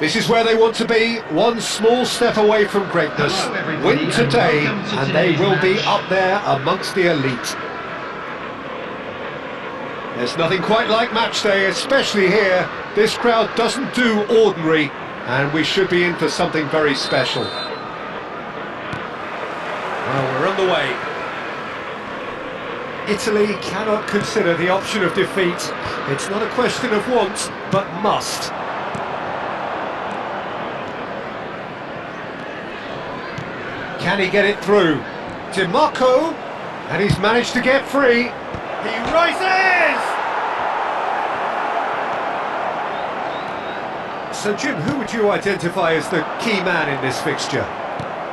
This is where they want to be, one small step away from greatness. Win today, and they will be up there amongst the elite. There's nothing quite like match day, especially here. This crowd doesn't do ordinary, and we should be in for something very special. Well, we're on the way. Italy cannot consider the option of defeat. It's not a question of want, but must. Can he get it through? DiMarco, and he's managed to get free. He rises! So Jim, who would you identify as the key man in this fixture?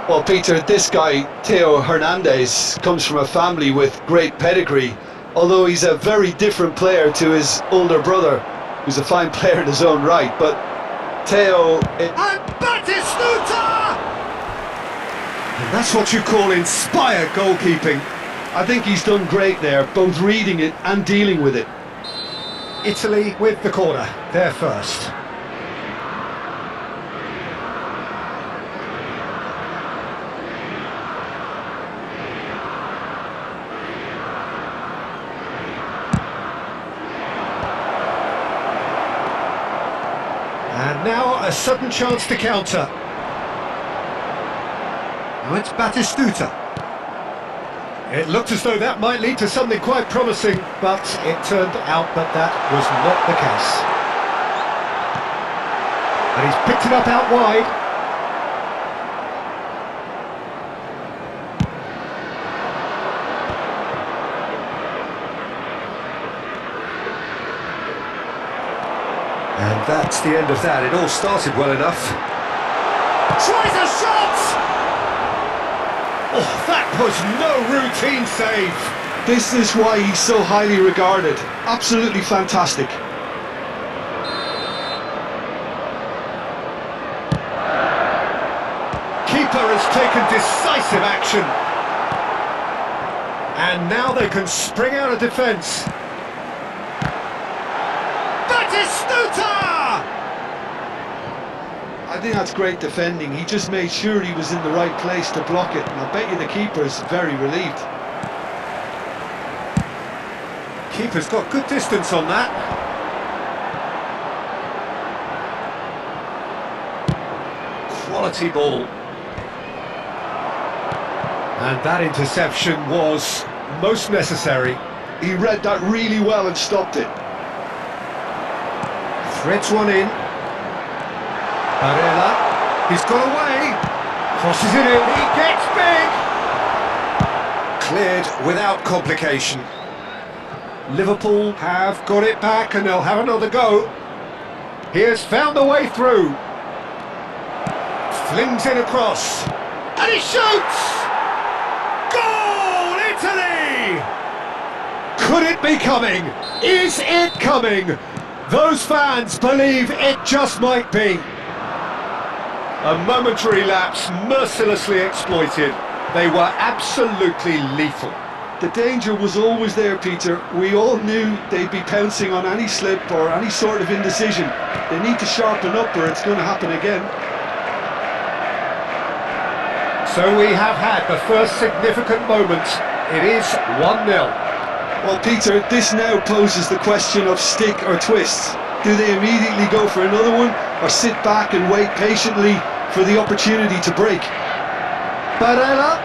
Well, Peter, this guy, Theo Hernandez, comes from a family with great pedigree, although he's a very different player to his older brother, who's a fine player in his own right, but Theo... And Batistuta! And that's what you call inspired goalkeeping. I think he's done great there, both reading it and dealing with it. Italy with the corner, they're first. And now a sudden chance to counter. Now it's Batistuta. It looked as though that might lead to something quite promising, but it turned out that that was not the case. And he's picked it up out wide. And that's the end of that. It all started well enough. Tries a shot! Oh, that was no routine save. This is why he's so highly regarded. Absolutely fantastic. Keeper has taken decisive action. And now they can spring out of defence. Batistuta! I think that's great defending. He just made sure he was in the right place to block it, and I bet you the keeper's very relieved. Keeper's got good distance on that. Quality ball. And that interception was most necessary. He read that really well and stopped it. Threads one in. Barella, he's got away, crosses it in, he gets big! Cleared without complication. Liverpool have got it back and they'll have another go. He has found a way through. Flings it across, and he shoots! Goal, Italy! Could it be coming? Is it coming? Those fans believe it just might be. A momentary lapse mercilessly exploited. They were absolutely lethal. The danger was always there, Peter. We all knew they'd be pouncing on any slip or any sort of indecision. They need to sharpen up or it's going to happen again. So we have had the first significant moment. It is 1-0. Well, Peter, this now poses the question of stick or twist. Do they immediately go for another one or sit back and wait patiently for the opportunity to break? Barella.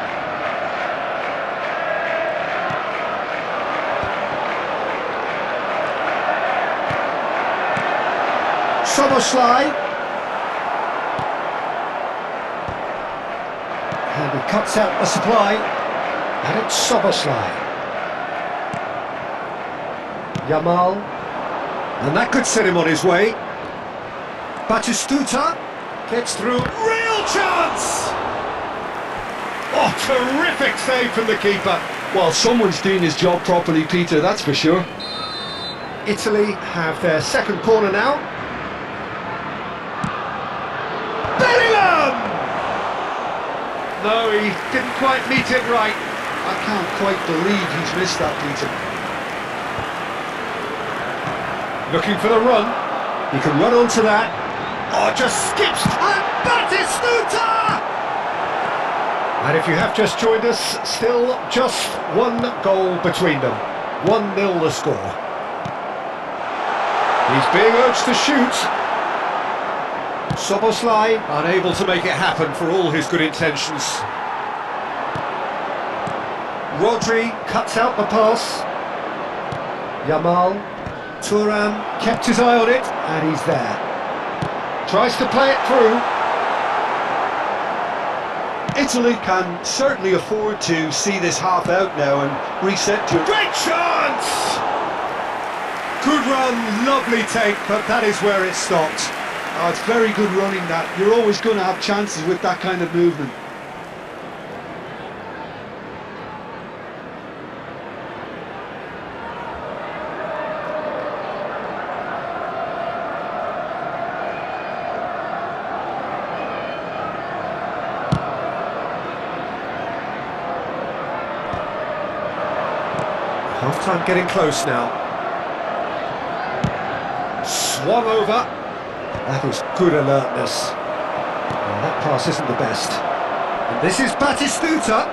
Soboslai. And he cuts out the supply. And it's Soboslai. Yamal. And that could set him on his way. Batistuta gets through. Real chance! Oh, terrific save from the keeper. Well, someone's doing his job properly, Peter, that's for sure. Italy have their second corner now. Bellingham! No, he didn't quite meet it right. I can't quite believe he's missed that, Peter. Looking for the run. He can run onto that. Oh, just skips and Batistuta! And if you have just joined us, still just one goal between them. 1-0 the score. He's being urged to shoot. Soboslai unable to make it happen for all his good intentions. Rodri cuts out the pass. Yamal, Thuram kept his eye on it, and he's there. Tries to play it through. Italy can certainly afford to see this half out now and reset to... Great chance! Good run, lovely take, but that is where it stopped. Oh, it's very good running that. You're always going to have chances with that kind of movement. Half-time getting close now. Swung over. That is good alertness. Well, that pass isn't the best. And this is Batistuta.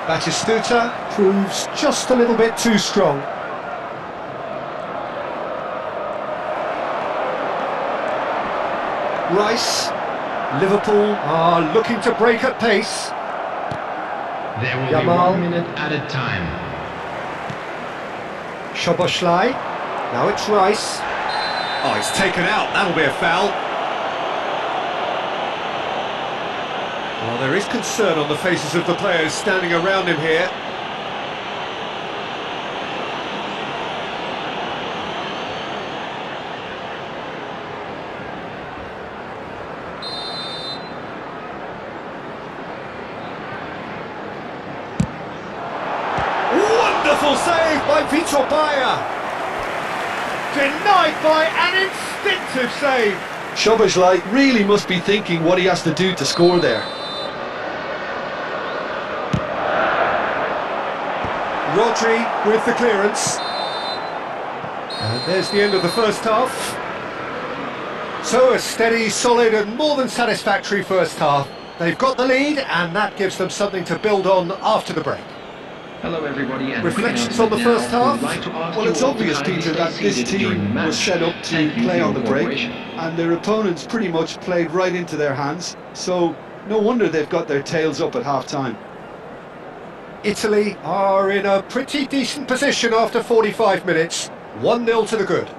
Batistuta proves just a little bit too strong. Rice. Liverpool are looking to break at pace. There will Yamal. be 1 minute added time. Soboslai. Now it's Rice. Oh, he's taken out. That'll be a foul. Well, there is concern on the faces of the players standing around him here. Wonderful save by Vitor Bayer. Denied by an instinctive save. Soboslai really must be thinking what he has to do to score there. Rodri with the clearance. And there's the end of the first half. So a steady, solid and more than satisfactory first half. They've got the lead and that gives them something to build on after the break. Hello everybody, and Reflections on the first half? Well, it's obvious, Peter, that this team was set up to play on the break, and their opponents pretty much played right into their hands, so no wonder they've got their tails up at half-time. Italy are in a pretty decent position after 45 minutes. 1-0 to the good.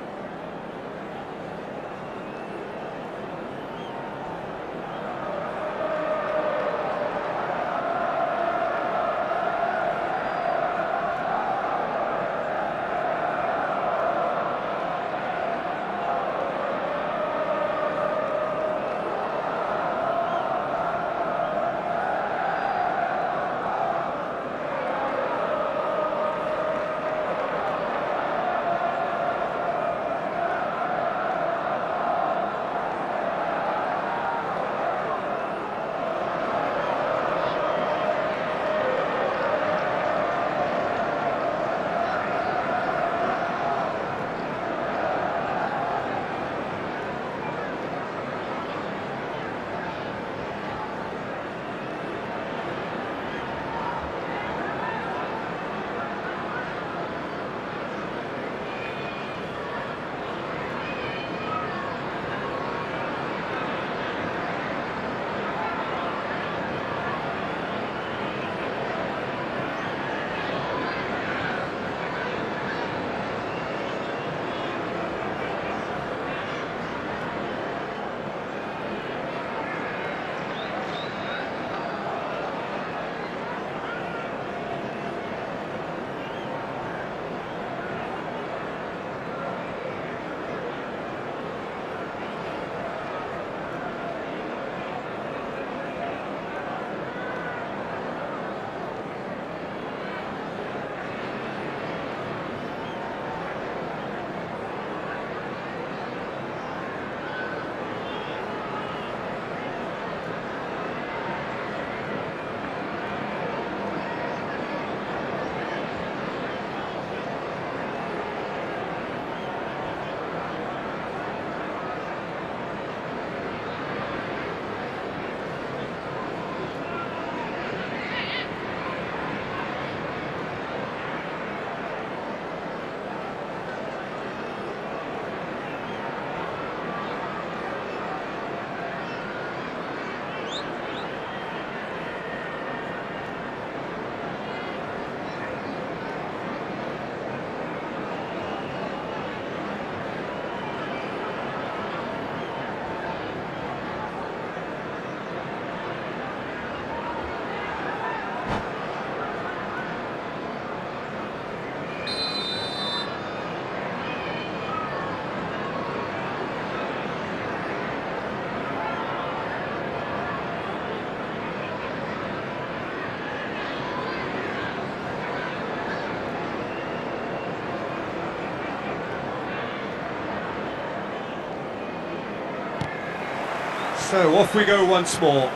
So off we go once more.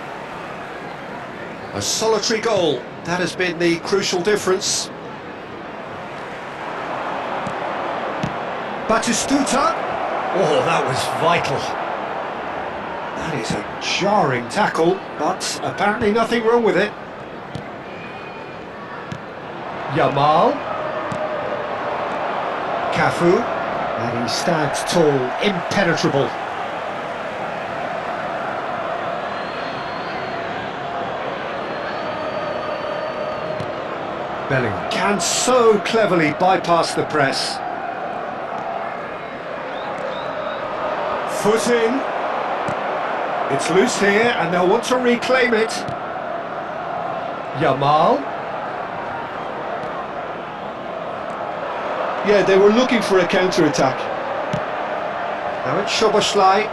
A solitary goal, that has been the crucial difference. Batistuta. Oh, that was vital. That is a jarring tackle, but apparently nothing wrong with it. Yamal. Cafu. And he stands tall, impenetrable. Bellingham can so cleverly bypass the press. Foot in. It's loose here and they'll want to reclaim it. Yamal. Yeah, they were looking for a counter-attack. Now it's Szoboszlai.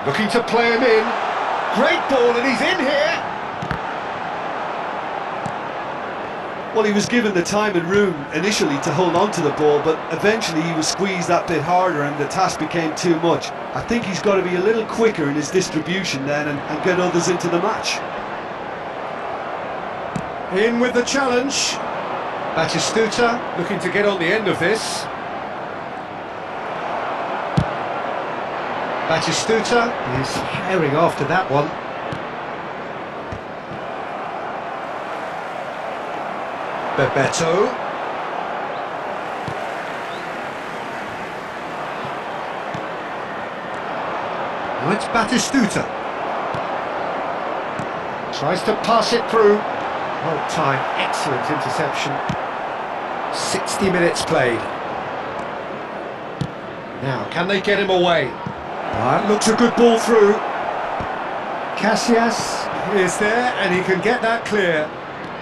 Looking to play him in. Great ball and he's in here. Well, he was given the time and room initially to hold on to the ball, but eventually he was squeezed that bit harder and the task became too much. I think he's got to be a little quicker in his distribution then and get others into the match. In with the challenge. Batistuta looking to get on the end of this. Batistuta is herring after that one. Bebeto. Now it's Batistuta. Tries to pass it through. Well timed, excellent interception. 60 minutes played. Now, can they get him away? Looks a good ball through. Casillas is there and he can get that clear.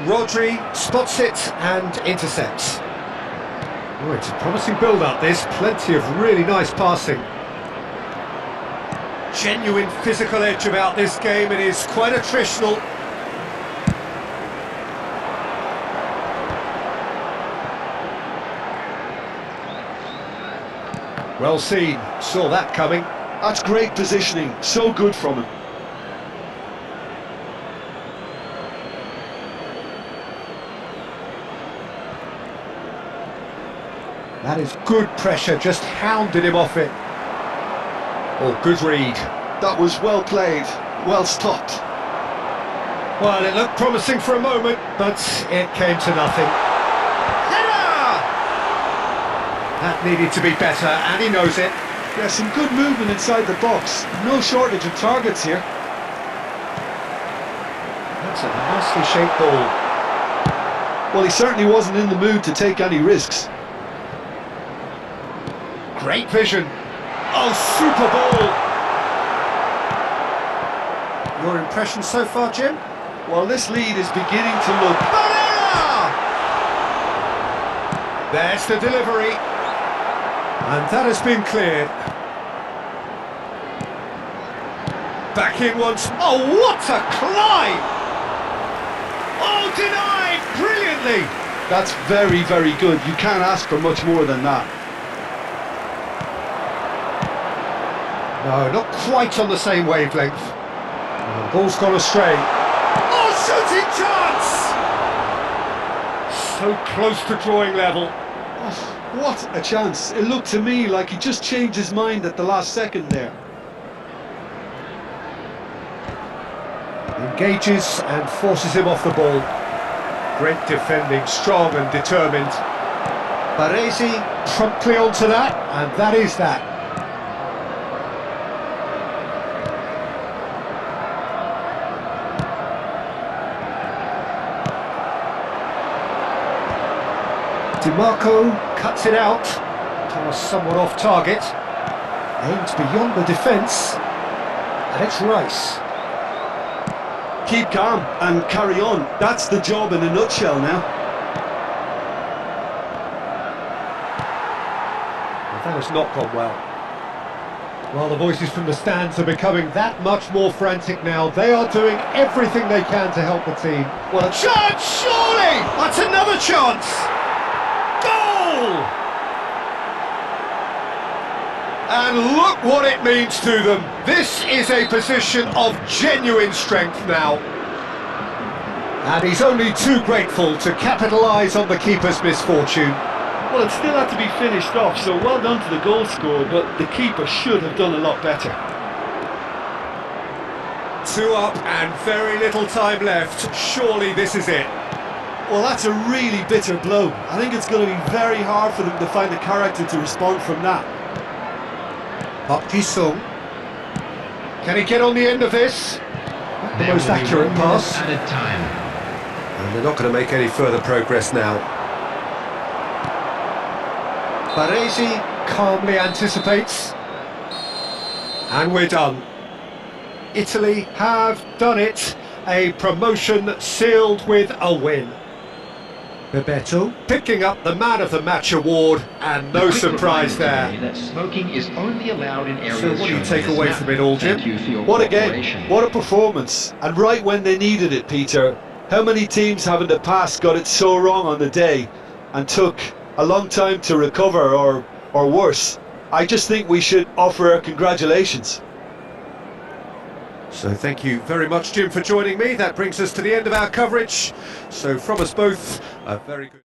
Rodri spots it and intercepts. Oh, it's a promising build-up, this. Plenty of really nice passing. Genuine physical edge about this game. It is quite attritional. Well seen, saw that coming. That's great positioning, so good from him. That is good pressure, just hounded him off it. Oh, good read. That was well played, well stopped. Well, it looked promising for a moment, but it came to nothing. Header! That needed to be better, and he knows it. Yeah, some good movement inside the box. No shortage of targets here. That's a nicely shaped ball. Well, he certainly wasn't in the mood to take any risks. Great vision. Oh, super ball. Your impression so far, Jim? Well, this lead is beginning to look... Barrera! There's the delivery. And that has been cleared. Back in once. Oh, what a climb! Oh, denied brilliantly. That's very, very good. You can't ask for much more than that. No, not quite on the same wavelength. And the ball's gone astray. Oh, shooting chance! So close to drawing level. Oh, what a chance. It looked to me like he just changed his mind at the last second there. Engages and forces him off the ball. Great defending, strong and determined. Baresi promptly onto that, and that is that. DiMarco cuts it out, pass somewhat off target, aims beyond the defence, and it's Rice. Keep calm and carry on. That's the job in a nutshell now. Well, that has not gone well. Well, the voices from the stands are becoming that much more frantic now. They are doing everything they can to help the team. Well, a chance, surely! That's another chance! Goal! And look what it means to them. This is a position of genuine strength now. And he's only too grateful to capitalise on the keeper's misfortune. Well, it still had to be finished off, so well done to the goal scorer, but the keeper should have done a lot better. 2 up and very little time left. Surely this is it. Well, that's a really bitter blow. I think it's going to be very hard for them to find the character to respond from that. Park Ji-sung. Can he get on the end of this? The There most will be accurate 1 pass. minute added time. And they're not going to make any further progress now. Baresi calmly anticipates. And we're done. Italy have done it. A promotion sealed with a win. Bebeto picking up the Man of the Match award, and no surprise there. That smoking is only allowed in areas. So what do you shown take on this away map. from it all, Jim? Thank you for your What a cooperation. game, what a performance, and right when they needed it, Peter. How many teams have in the past got it so wrong on the day and took a long time to recover, or worse? I just think we should offer our congratulations. So thank you very much, Jim, for joining me. That brings us to the end of our coverage. So from us both, a very good...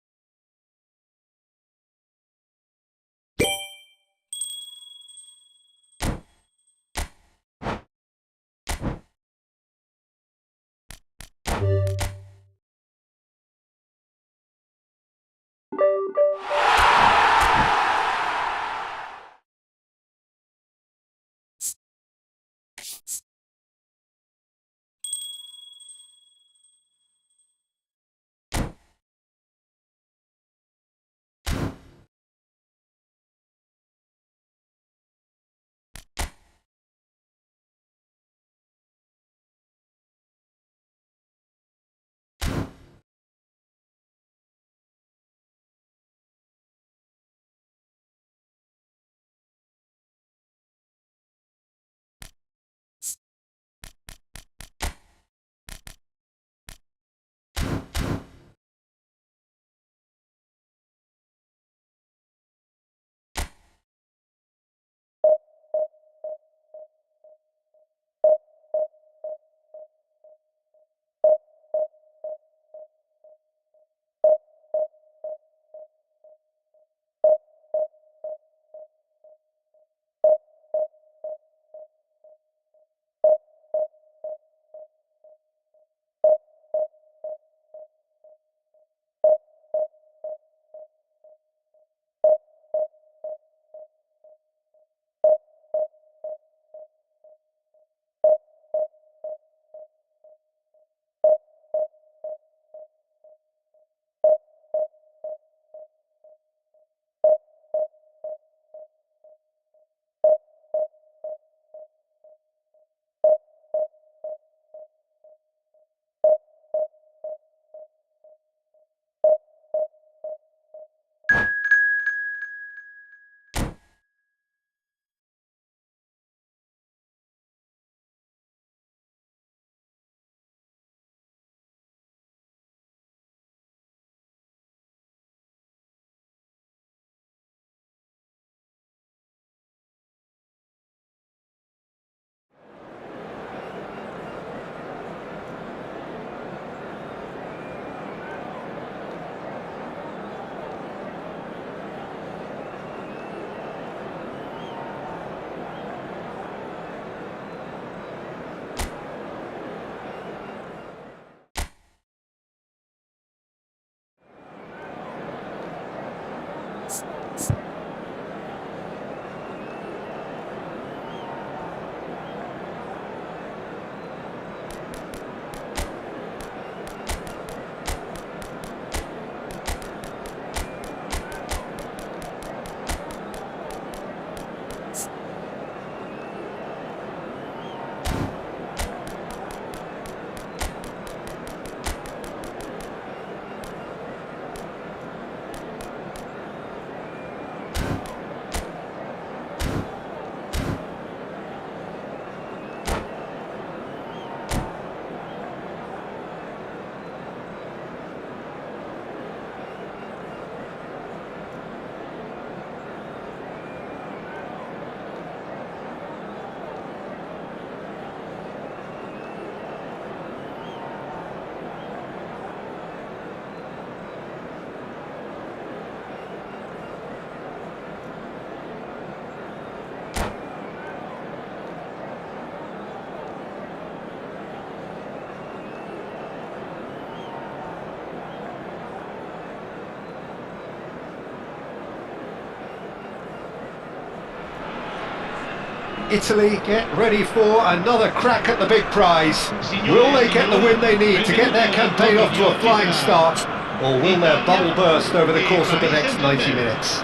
Italy get ready for another crack at the big prize. Will they get the win they need to get their campaign off to a flying start, or will their bubble burst over the course of the next 90 minutes?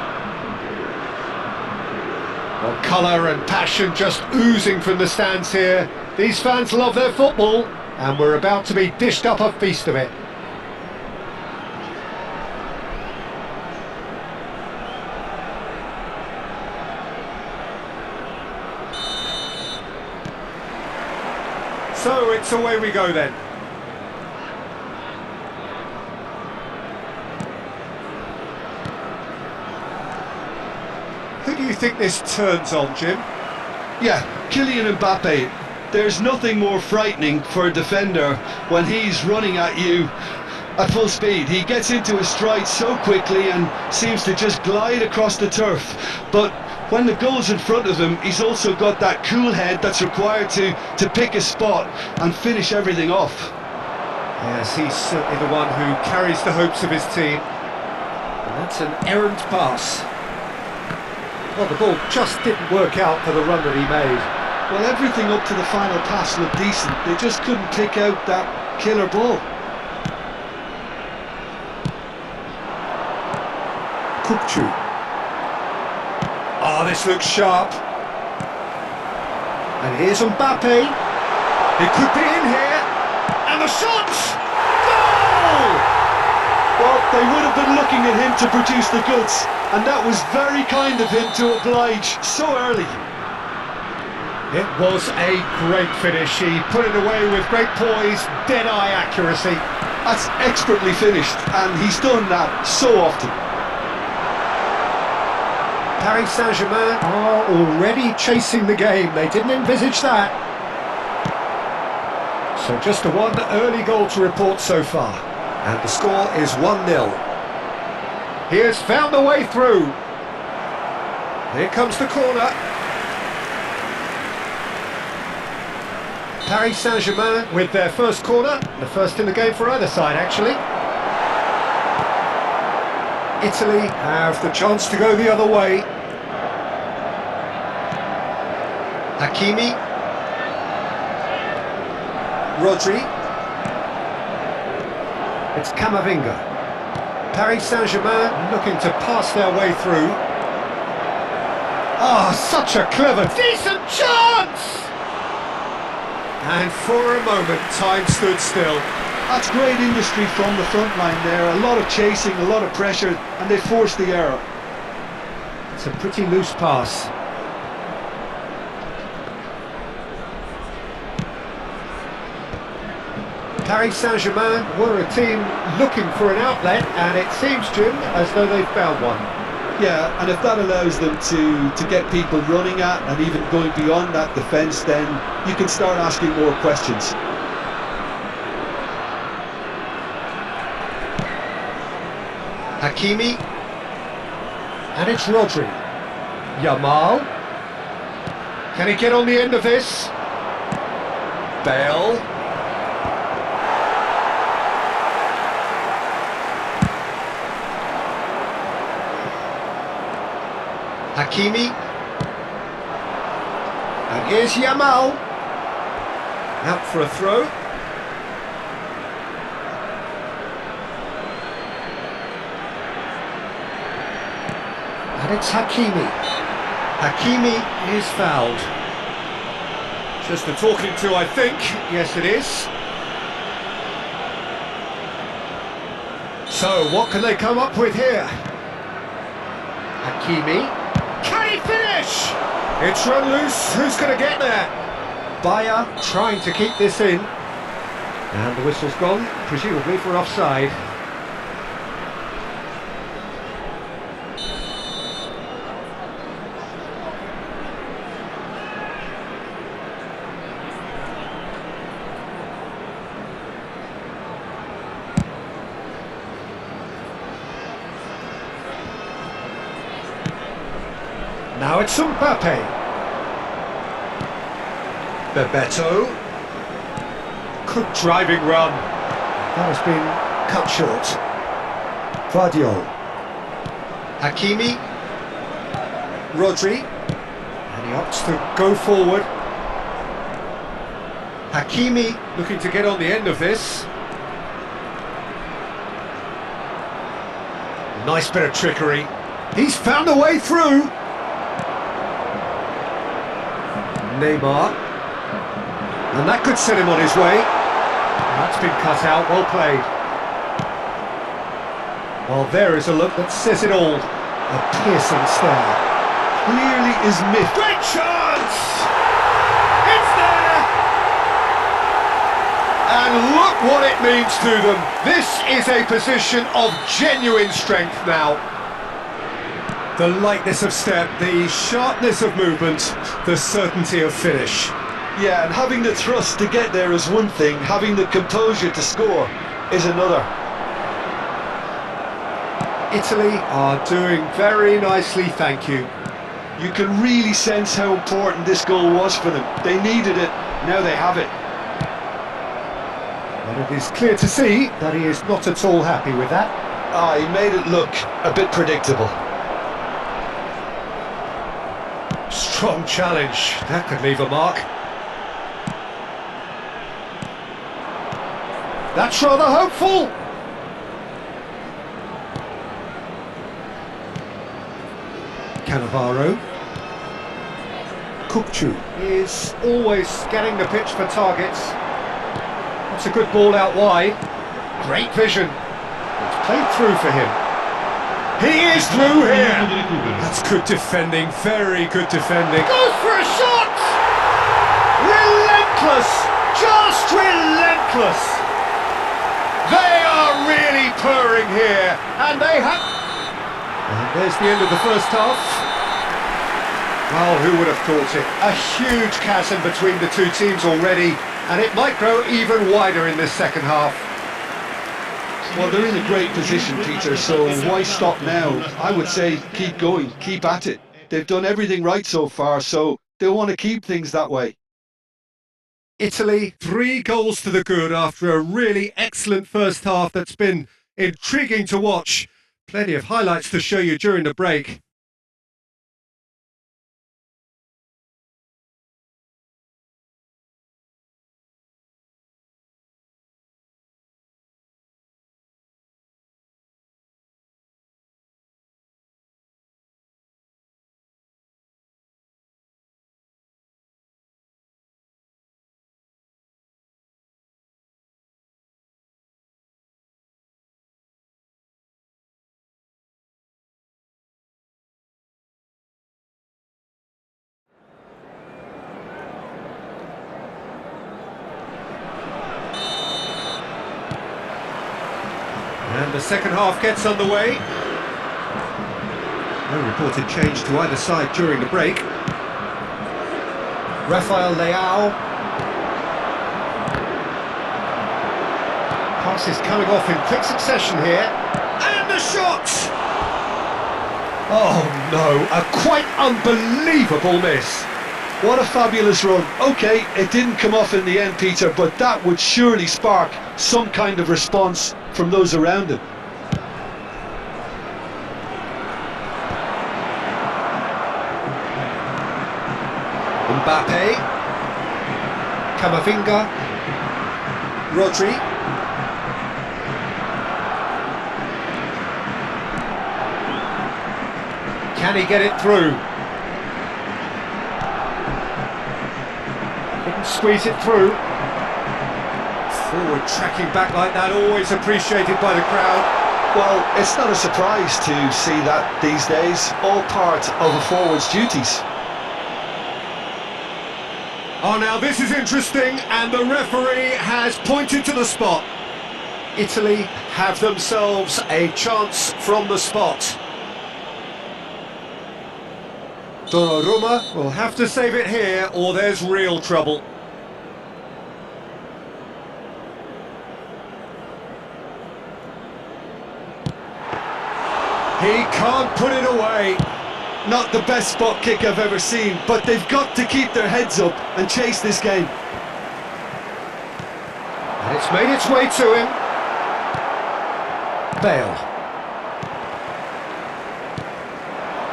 Well, colour and passion just oozing from the stands here. These fans love their football, and we're about to be dished up a feast of it. So it's away we go then. Who do you think this turns on, Jim? Yeah, Kylian Mbappe. There's nothing more frightening for a defender when he's running at you at full speed. He gets into his stride so quickly and seems to just glide across the turf. But when the goal's in front of him, he's also got that cool head that's required to pick a spot and finish everything off. Yes, he's certainly the one who carries the hopes of his team. And that's an errant pass. Well, the ball just didn't work out for the run that he made. Well, everything up to the final pass looked decent. They just couldn't pick out that killer ball. Kupchu. Oh, this looks sharp. And here's Mbappe. It could be in here. And the shot! Goal! Well, they would have been looking at him to produce the goods, and that was very kind of him to oblige so early. It was a great finish. He put it away with great poise, dead-eye accuracy. That's expertly finished, and he's done that so often. Paris Saint-Germain are already chasing the game. They didn't envisage that. So just a one early goal to report so far. And the score is 1-0. He has found the way through. Here comes the corner. Paris Saint-Germain with their first corner. The first in the game for either side, actually. Italy have the chance to go the other way. Hakimi. Rodri. It's Camavinga. Paris Saint-Germain looking to pass their way through. Oh, such a clever, decent chance! And for a moment, time stood still. That's great industry from the front line there. A lot of chasing, a lot of pressure, and they forced the error. It's a pretty loose pass. Paris Saint-Germain were a team looking for an outlet, and it seems, Jim, as though they've found one. Yeah, and if that allows them to get people running at and even going beyond that defence, then you can start asking more questions. Hakimi. And it's Rodri. Yamal. Can he get on the end of this? Bale. Hakimi. And here's Yamal. Out for a throw. And it's Hakimi. Hakimi is fouled. Just a talking to, I think. Yes, it is. So, what can they come up with here? Hakimi. Can he finish? It's run loose. Who's going to get there? Bayer trying to keep this in. And the whistle's gone, presumably for offside. Now it's Mbappe. Bebeto. Good driving run. That has been cut short. Vardiol. Hakimi. Rodri. And He opts to go forward. Hakimi looking to get on the end of this. Nice bit of trickery. He's found a way through. Neymar. And that could set him on his way. That's been cut out, well played. Well, there is a look that says it all. A piercing stare. Clearly is myth. Great chance! It's there! And look what it means to them. This is a position of genuine strength now. The lightness of step, the sharpness of movement, the certainty of finish. Yeah, and having the thrust to get there is one thing, having the composure to score is another. Italy are doing very nicely, thank you. You can really sense how important this goal was for them. They needed it, now they have it. But it is clear to see that he is not at all happy with that. He made it look a bit predictable. Strong challenge, that could leave a mark. That's rather hopeful. Cannavaro. Kukcu is always scanning the pitch for targets. That's a good ball out wide. Great vision. It's played through for him. He is through here. That's good defending, very good defending. Goes for a shot! Relentless! Just relentless! They are really purring here, and they have... And there's the end of the first half. Well, who would have thought it? A huge chasm between the two teams already, and it might grow even wider in this second half. Well, they're in a great position, Peter, so why stop now? I would say keep going, keep at it. They've done everything right so far, so they'll want to keep things that way. Italy, 3 goals to the good after a really excellent first half that's been intriguing to watch. Plenty of highlights to show you during the break. And the second half gets underway. No reported change to either side during the break. Rafael Leao. Pass is coming off in quick succession here. And the shot! Oh no, a quite unbelievable miss. What a fabulous run. OK, it didn't come off in the end, Peter, but that would surely spark some kind of response from those around him. Mbappe, Camavinga, Rodri. Can he get it through? Couldn't squeeze it through. Forward tracking back like that, always appreciated by the crowd. Well, it's not a surprise to see that these days, all part of a forward's duties. Oh, now this is interesting, and the referee has pointed to the spot. Italy have themselves a chance from the spot. Donnarumma will have to save it here, or there's real trouble. He can't put it away. Not the best spot kick I've ever seen, but they've got to keep their heads up and chase this game. And it's made its way to him. Bale.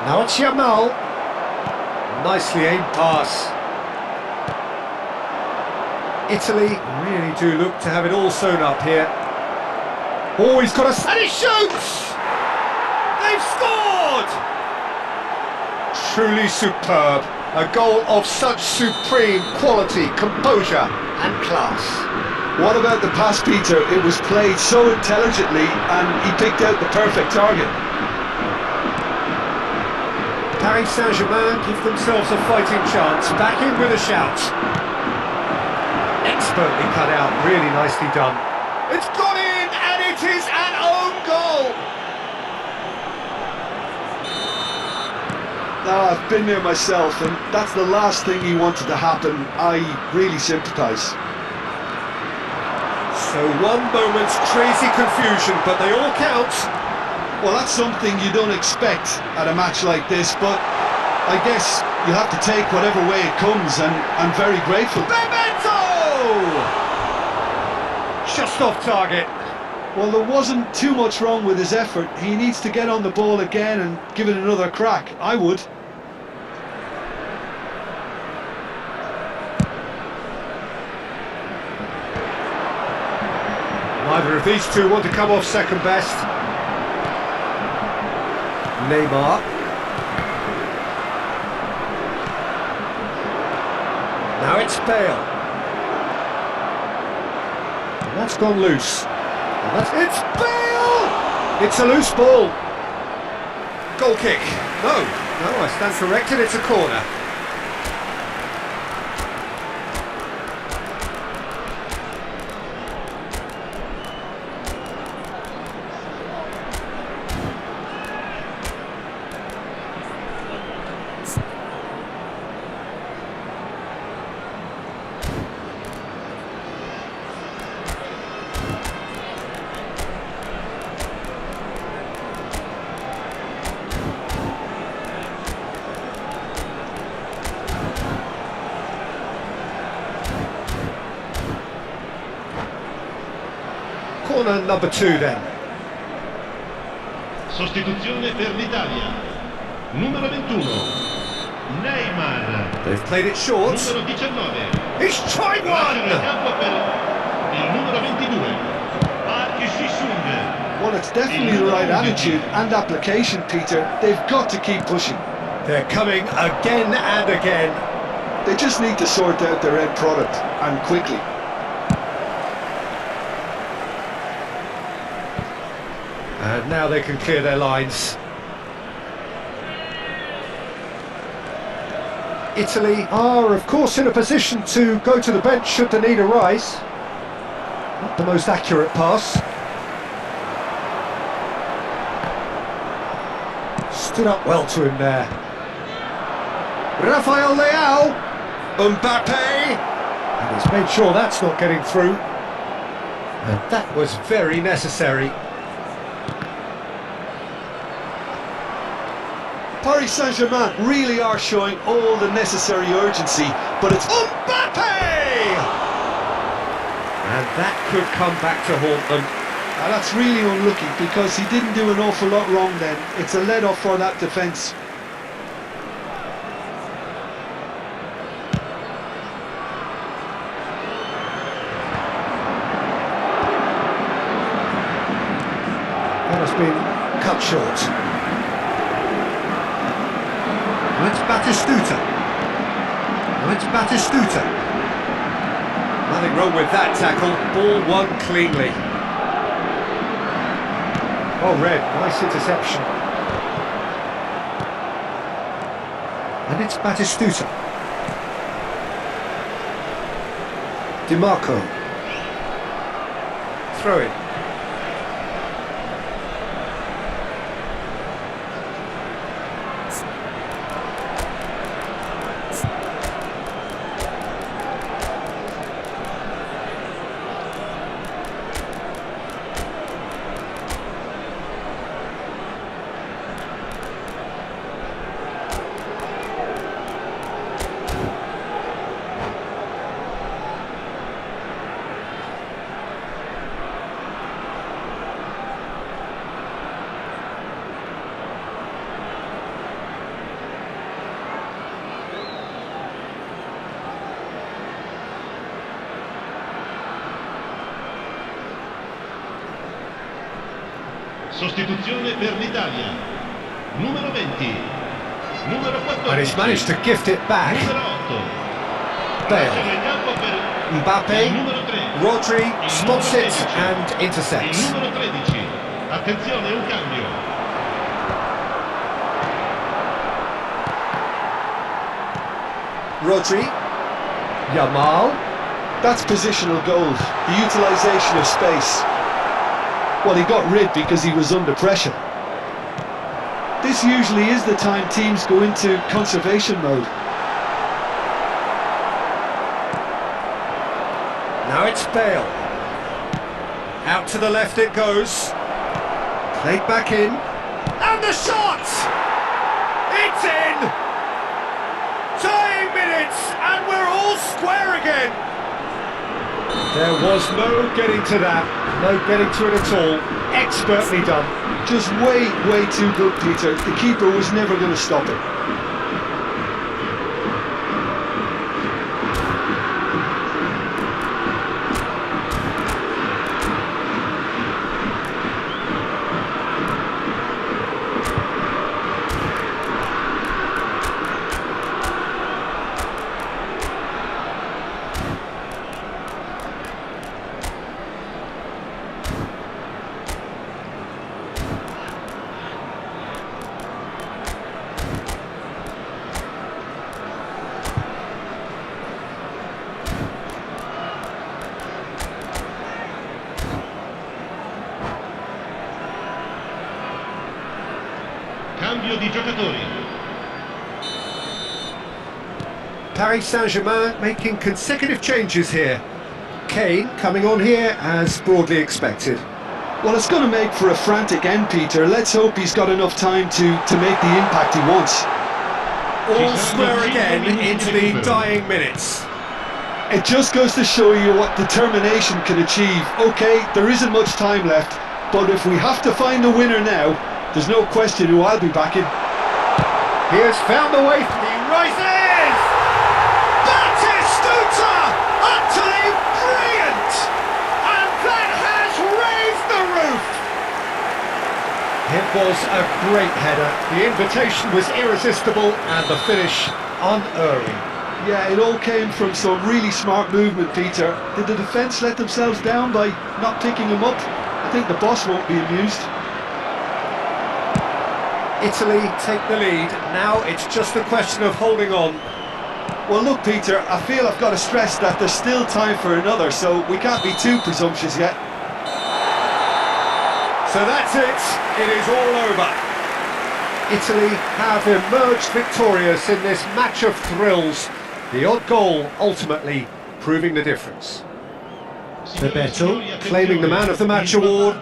Now it's Yamal. nicely aimed pass. Italy really do look to have it all sewn up here. Oh, he's got a... and he shoots! They've scored! Truly superb. A goal of such supreme quality, composure and class. What about the pass, Peter? It was played so intelligently and he picked out the perfect target. Paris Saint-Germain give themselves a fighting chance. Back in with a shout. Expertly cut out, really nicely done. It's gone in, and it is an own goal! Now, I've been there myself, and that's the last thing you wanted to happen. I really sympathise. So 1 moment's crazy confusion, but they all count. Well, that's something you don't expect at a match like this, but I guess you have to take whatever way it comes, and I'm very grateful. Memento! Just off target. Well, there wasn't too much wrong with his effort. He needs to get on the ball again and give it another crack. I would. Neither of these two want to come off second best. Neymar. Now it's Bale. And that's gone loose. And it's Bale! It's a loose ball. Goal kick. No, I stand corrected, it's a corner. Corner number 2 then. Sostituzione per l'Italia. Numero 21. Neymar. They've played it short. Numero 19. He's tried one! Il campo per il numero 22. Park Ji-sung. Well, it's definitely the right attitude and application, Peter. They've got to keep pushing. They're coming again and again. They just need to sort out their end product, and quickly. And now they can clear their lines. Italy are, of course, in a position to go to the bench should the need arise. Not the most accurate pass. Stood up well to him there. Rafael Leao. Mbappe. And he's made sure that's not getting through. And that was very necessary. Paris Saint-Germain really are showing all the necessary urgency, but it's... Mbappe! And that could come back to haunt them. Now that's really unlucky, because he didn't do an awful lot wrong then. It's a let-off for that defence. That has been cut short. Now it's Batistuta. Nothing wrong with that tackle. Ball won cleanly. Well read, nice interception. And it's Batistuta. DiMarco. Throw it. Sostituzione per l'Italia. Numero 20. Numero 14. And he's managed to gift it back. Numero 8. Bale. Lascia nel campo per il Mbappe, numero 3. Rodri Il spots numero it 13. and Il intercepts. numero 13. Attenzione, un cambio. Rodri, Yamal, That's positional gold, the utilisation of space. Well, he got rid because he was under pressure. This usually is the time teams go into conservation mode. now it's Bale. Out to the left it goes. Played back in. And the shot! It's in! Tying minutes, and we're all square again! There was no getting to that, no getting to it at all. Expertly done. Just way too good, Peter. The keeper was never going to stop it. Cambio di giocatori. Paris Saint-Germain making consecutive changes here. Kane coming on here as broadly expected. Well, it's going to make for a frantic end, Peter. Let's hope he's got enough time to make the impact he wants. All square again into the dying minutes. It just goes to show you what determination can achieve. OK, there isn't much time left, but if we have to find a winner now, there's no question who I'll be backing. He has found the way, he rises! Batistuta! Utterly brilliant! And that has raised the roof! It was a great header. The invitation was irresistible and the finish unerring. Yeah, it all came from some really smart movement, Peter. Did the defence let themselves down by not picking him up? I think the boss won't be amused. Italy take the lead. Now it's just a question of holding on. Well, look, Peter, I feel I've got to stress that there's still time for another, so we can't be too presumptuous yet. So that's it. It is all over. Italy have emerged victorious in this match of thrills. The odd goal ultimately proving the difference. Bebeto claiming the Man of the Match award.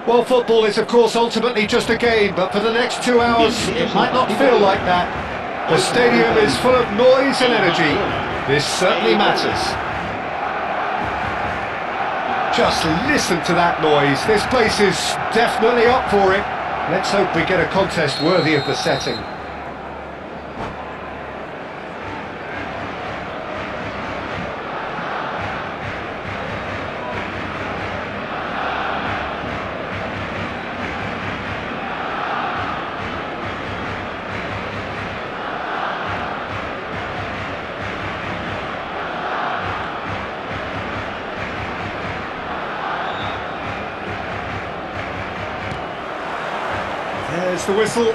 Well, football is of course ultimately just a game, but for the next 2 hours it might not feel like that. The stadium is full of noise and energy. This certainly matters. Just listen to that noise. This place is definitely up for it. Let's hope we get a contest worthy of the setting. There's the whistle.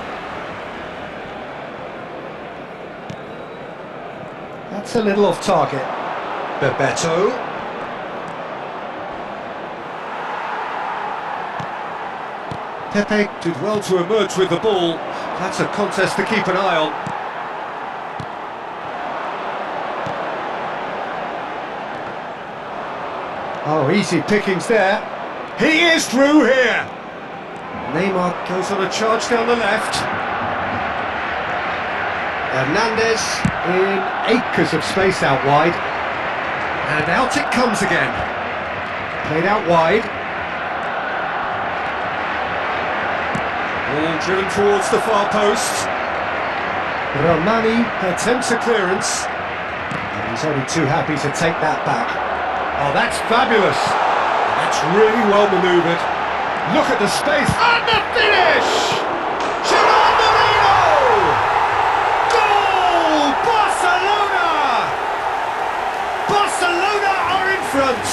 That's a little off target. Bebeto. Pepe did well to emerge with the ball. That's a contest to keep an eye on. Oh, easy pickings there. He is through here. Neymar goes on a charge down the left. Hernandez in acres of space out wide. And out it comes again. Played out wide. Ball driven towards the far post. Romani attempts a clearance. And he's only too happy to take that back. Oh, that's fabulous. That's really well manoeuvred. Look at the space, and the finish! Gerard Moreno! Goal! Barcelona! Barcelona are in front!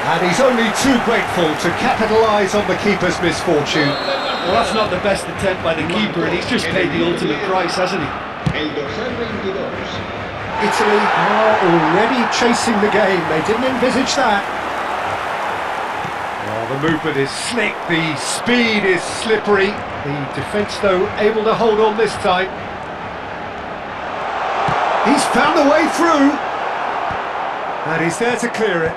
And he's only too grateful to capitalise on the keeper's misfortune. Well, that's not the best attempt by the keeper, and he's just paid the ultimate price, hasn't he? Italy are already chasing the game. They didn't envisage that. The movement is slick, the speed is slippery. The defence, though, able to hold on this time. He's found a way through. And he's there to clear it.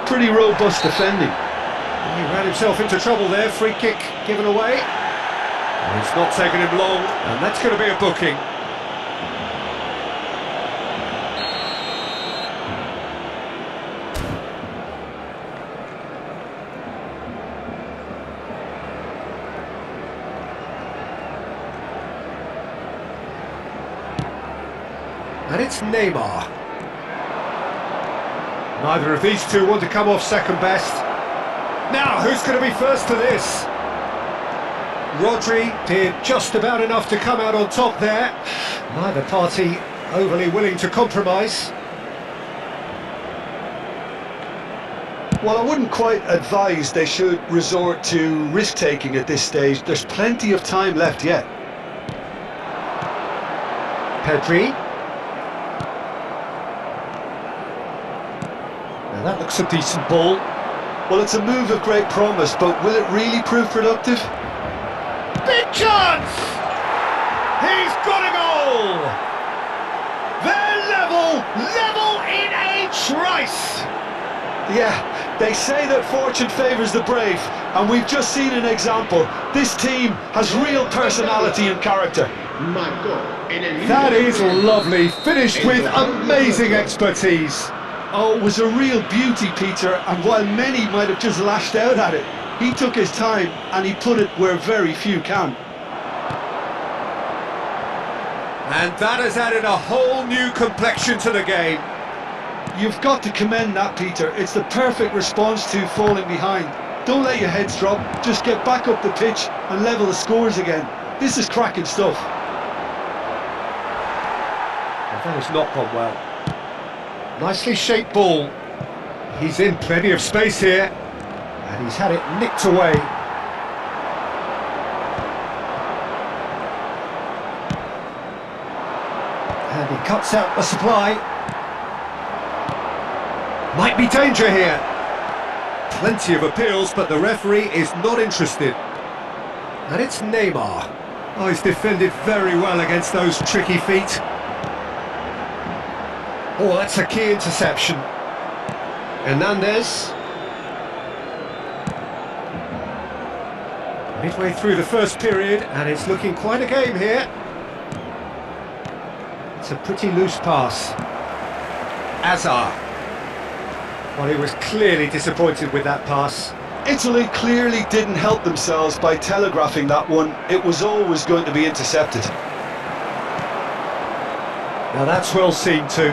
Pretty robust defending. He ran himself into trouble there, free kick given away. And it's not taken him long, and that's going to be a booking. And it's Neymar. Neither of these two want to come off second best. Now, who's going to be first to this? Rodri did just about enough to come out on top there. Neither party overly willing to compromise. Well, I wouldn't quite advise they should resort to risk-taking at this stage. There's plenty of time left yet. Pedri. Now that looks a decent ball. Well, it's a move of great promise, but will it really prove productive? Big chance! He's got a goal! They're level in a trice! Yeah, they say that fortune favours the brave, and we've just seen an example. This team has real personality and character. That is lovely, finished with amazing expertise. Oh, it was a real beauty, Peter, and while many might have just lashed out at it, he took his time and he put it where very few can. And that has added a whole new complexion to the game. You've got to commend that, Peter. It's the perfect response to falling behind. Don't let your heads drop, just get back up the pitch and level the scores again. This is cracking stuff. Well, that has not gone well. Nicely shaped ball. He's in plenty of space here. And he's had it nicked away. And he cuts out the supply. Might be danger here. Plenty of appeals, but the referee is not interested. And it's Neymar. Oh, he's defended very well against those tricky feet. Oh, that's a key interception. Hernandez. Midway through the first period, and it's looking quite a game here. It's a pretty loose pass. Azar. Well, he was clearly disappointed with that pass. Italy clearly didn't help themselves by telegraphing that one. It was always going to be intercepted. Now that's well seen too.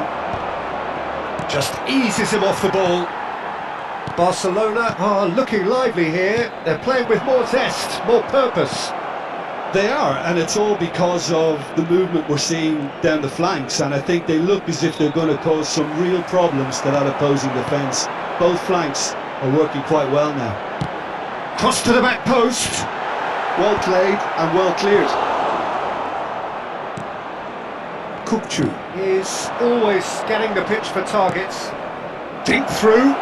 Just eases him off the ball. Barcelona are looking lively here. They're playing with more zest, more purpose. They are, and it's all because of the movement we're seeing down the flanks, and I think they look as if they're going to cause some real problems to that opposing defence. Both flanks are working quite well now. Cross to the back post. Well played and well cleared. Kukcu is always scanning the pitch for targets. Dink through.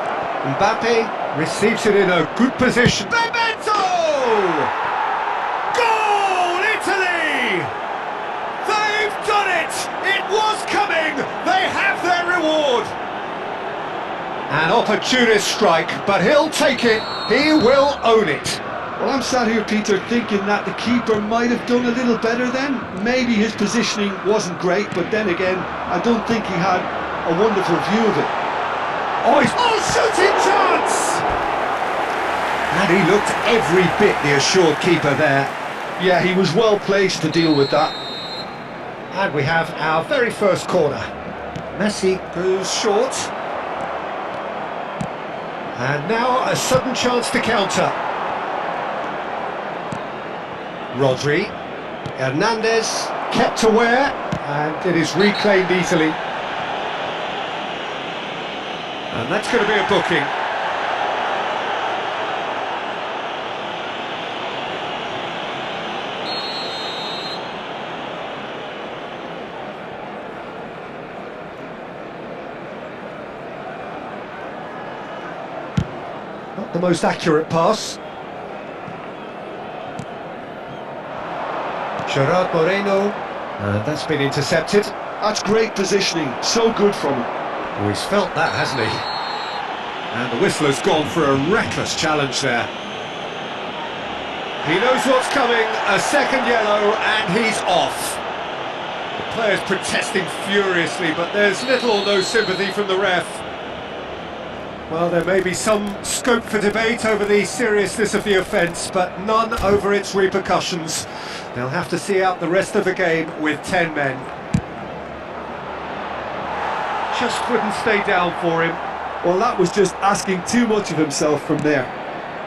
Mbappe receives it in a good position. Bebeto! Goal, Italy! They've done it! It was coming! They have their reward! An opportunist strike, but he'll take it. He will own it. Well, I'm sat here, Peter, thinking that the keeper might have done a little better then. Maybe his positioning wasn't great, but then again, I don't think he had a wonderful view of it. Oh, shooting chance! And he looked every bit the assured keeper there. Yeah, he was well placed to deal with that. And we have our very first corner. Messi goes short. And now a sudden chance to counter. Rodri. Hernandez kept aware, and it is reclaimed easily. And that's going to be a booking. Not the most accurate pass. Gerard Moreno, and that's been intercepted. That's great positioning, so good from him. Oh, he's felt that, hasn't he? And the whistler's gone for a reckless challenge there. He knows what's coming, a second yellow, and he's off. The player's protesting furiously, but there's little or no sympathy from the ref. Well, there may be some scope for debate over the seriousness of the offence, but none over its repercussions. They'll have to see out the rest of the game with 10 men. Just couldn't stay down for him. Well, that was just asking too much of himself from there.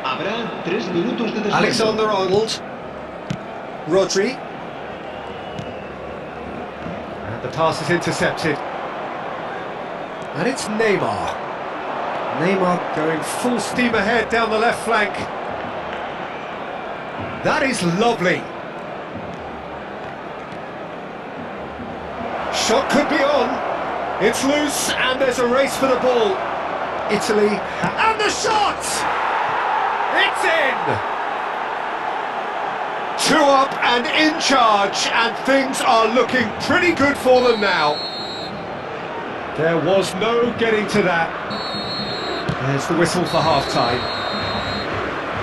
Habrá 3 minutos de descuento. Alexander-Arnold. Rodri. And the pass is intercepted. And it's Neymar. Neymar going full steam ahead down the left flank. That is lovely. Shot could be on. It's loose, and there's a race for the ball. Italy, and the shot! It's in! 2 up and in charge, and things are looking pretty good for them now. There was no getting to that. There's the whistle for half-time.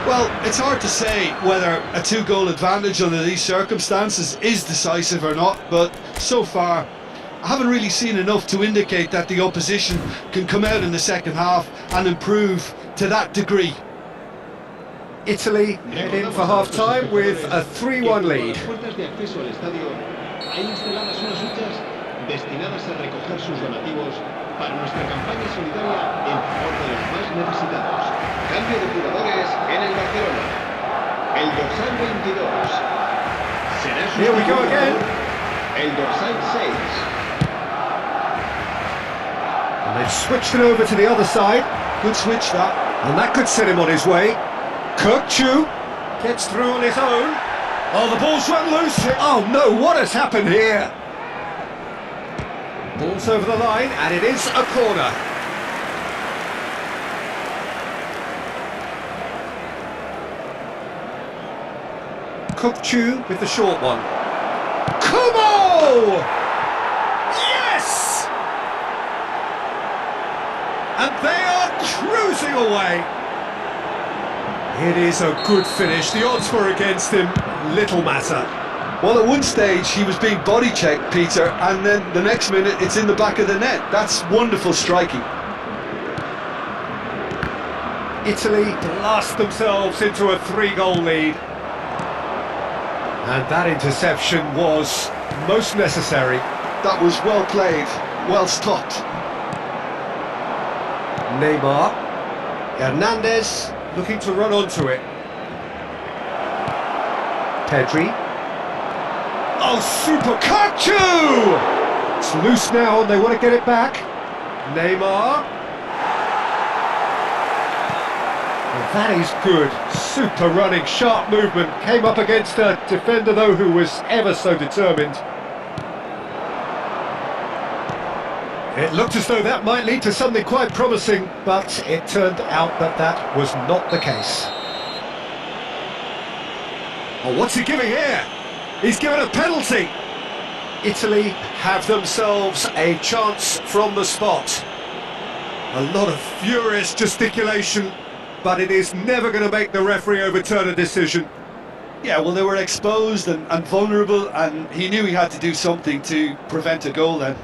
Well, it's hard to say whether a 2-goal advantage under these circumstances is decisive or not, but so far I haven't really seen enough to indicate that the opposition can come out in the second half and improve to that degree. Italy head in for half-time with a 3-1 lead. Destinadas a recoger sus donativos para nuestra campaña solidaria en favor de los más necesitados. Cambio de jugadores en el Barcelona. El dorsal 22 será Here we go again. El dorsal 6. And they've switched it over to the other side. Good switch that. And that could set him on his way. Kukcu gets through on his own. Oh, the ball's run loose. Oh no, what has happened here? Ball's over the line, and it is a corner. Kukcu with the short one. Kumo! Yes! And they are away. It is a good finish. The odds were against him. Little matter. Well, at one stage he was being body checked, Peter, and then the next minute it's in the back of the net. That's wonderful striking. Italy blast themselves into a 3-goal lead. And that interception was most necessary. That was well played, well stopped. Neymar. Hernandez looking to run onto it. Pedri. Oh, super Kachu! It's loose now and they want to get it back. Neymar. Well, that is good. Super running, sharp movement. Came up against a defender though who was ever so determined. It looked as though that might lead to something quite promising, but it turned out that that was not the case. Oh, what's he giving here? He's given a penalty. Italy have themselves a chance from the spot. A lot of furious gesticulation, but it is never going to make the referee overturn a decision. Yeah, well, they were exposed and vulnerable, and he knew he had to do something to prevent a goal then.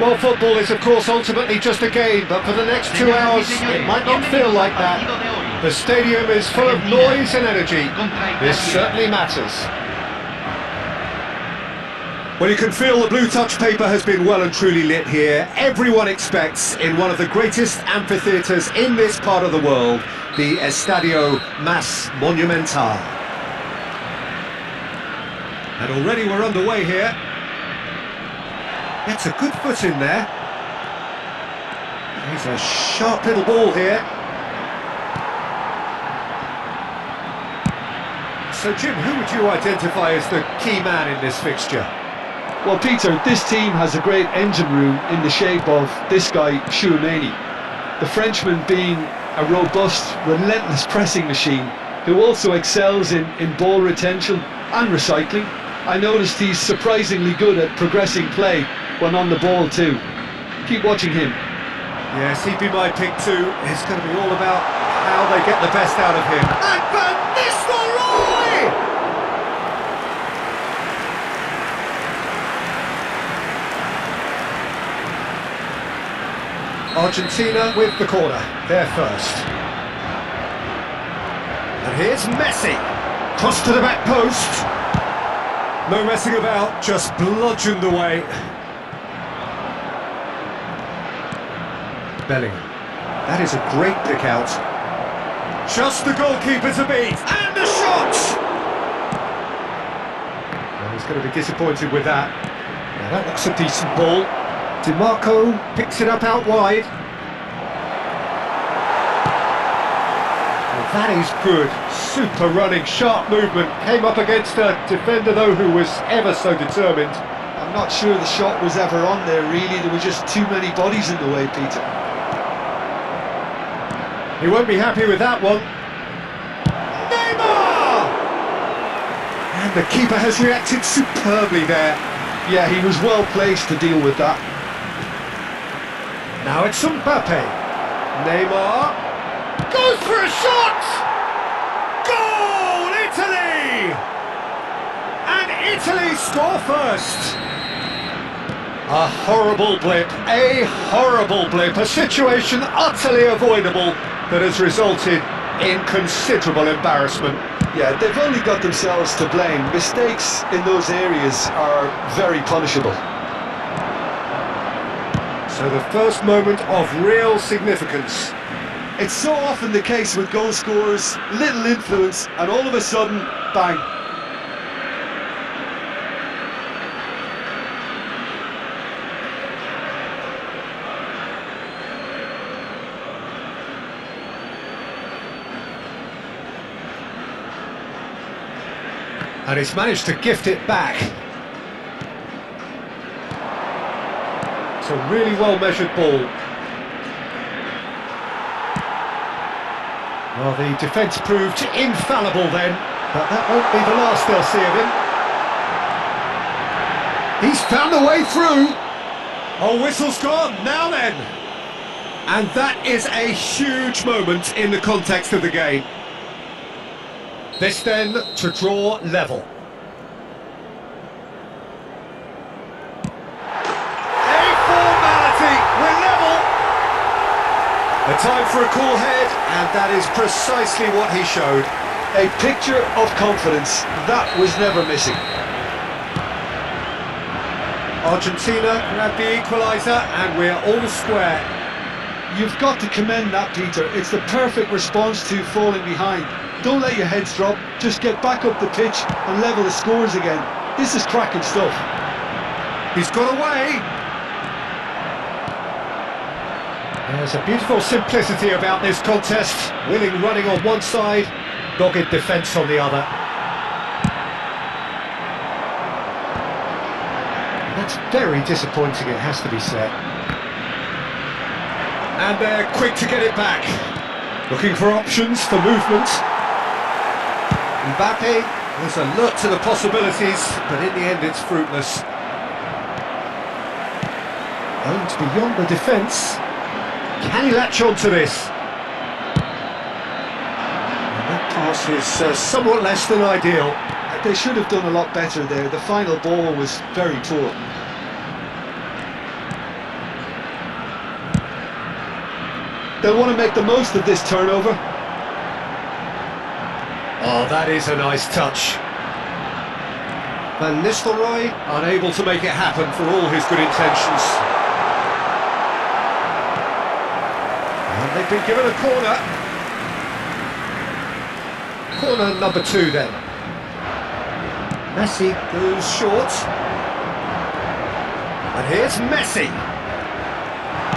Well, football is of course ultimately just a game, but for the next 2 hours it might not feel like that. The stadium is full of noise and energy. This certainly matters. Well, you can feel the blue touch paper has been well and truly lit here. Everyone expects, in one of the greatest amphitheatres in this part of the world, the Estadio Más Monumental. And already we're underway here. Gets a good foot in there. He's a sharp little ball here. So Jim, who would you identify as the key man in this fixture? Well, Peter, this team has a great engine room in the shape of this guy, Chouameni. The Frenchman being a robust, relentless pressing machine who also excels in ball retention and recycling. I noticed he's surprisingly good at progressing play when on the ball too. Keep watching him. Yes, he'd be my pick too. It's going to be all about how they get the best out of him. And Van Nistelrooy! Argentina with the corner, there first. And here's Messi, cross to the back post. No messing about, just bludgeoned away. Bellingham, that is a great pick out. Just the goalkeeper to beat, and the shot! Well, he's going to be disappointed with that. Now that looks a decent ball. DiMarco picks it up out wide. Well, that is good. Super running, sharp movement. Came up against a defender though who was ever so determined. I'm not sure the shot was ever on there really. There were just too many bodies in the way, Peter. He won't be happy with that one. Neymar! And the keeper has reacted superbly there. Yeah, he was well placed to deal with that. Now it's Mbappe. Neymar goes for a shot! Goal, Italy! And Italy score first. A horrible blip, a situation utterly avoidable that has resulted in considerable embarrassment. Yeah, they've only got themselves to blame. Mistakes in those areas are very punishable. So the first moment of real significance. It's so often the case with goal scorers, little influence, and all of a sudden, bang. And he's managed to gift it back. It's a really well-measured ball. Well, the defence proved infallible then, but that won't be the last they'll see of him. He's found a way through. Oh, whistle's gone, now then. And that is a huge moment in the context of the game. This then to draw level. A formality, we're level. A time for a cool head, and that is precisely what he showed. A picture of confidence, that was never missing. Argentina grabbed the equaliser, and we're all square. You've got to commend that, Peter. It's the perfect response to falling behind. Don't let your heads drop, just get back up the pitch and level the scores again. This is cracking stuff. He's got away. There's a beautiful simplicity about this contest. Willing running on one side, dogged defence on the other. That's very disappointing, it has to be said. And they're quick to get it back. Looking for options for movement. Mbappe was alert to the possibilities, but in the end it's fruitless. Aimed beyond the defence. Can he latch on to this? And that pass is somewhat less than ideal. They should have done a lot better there. The final ball was very poor. They'll want to make the most of this turnover. Oh, that is a nice touch. Van Nistelrooy unable to make it happen for all his good intentions. And they've been given a corner. Corner number 2 then. Messi goes short. And here's Messi.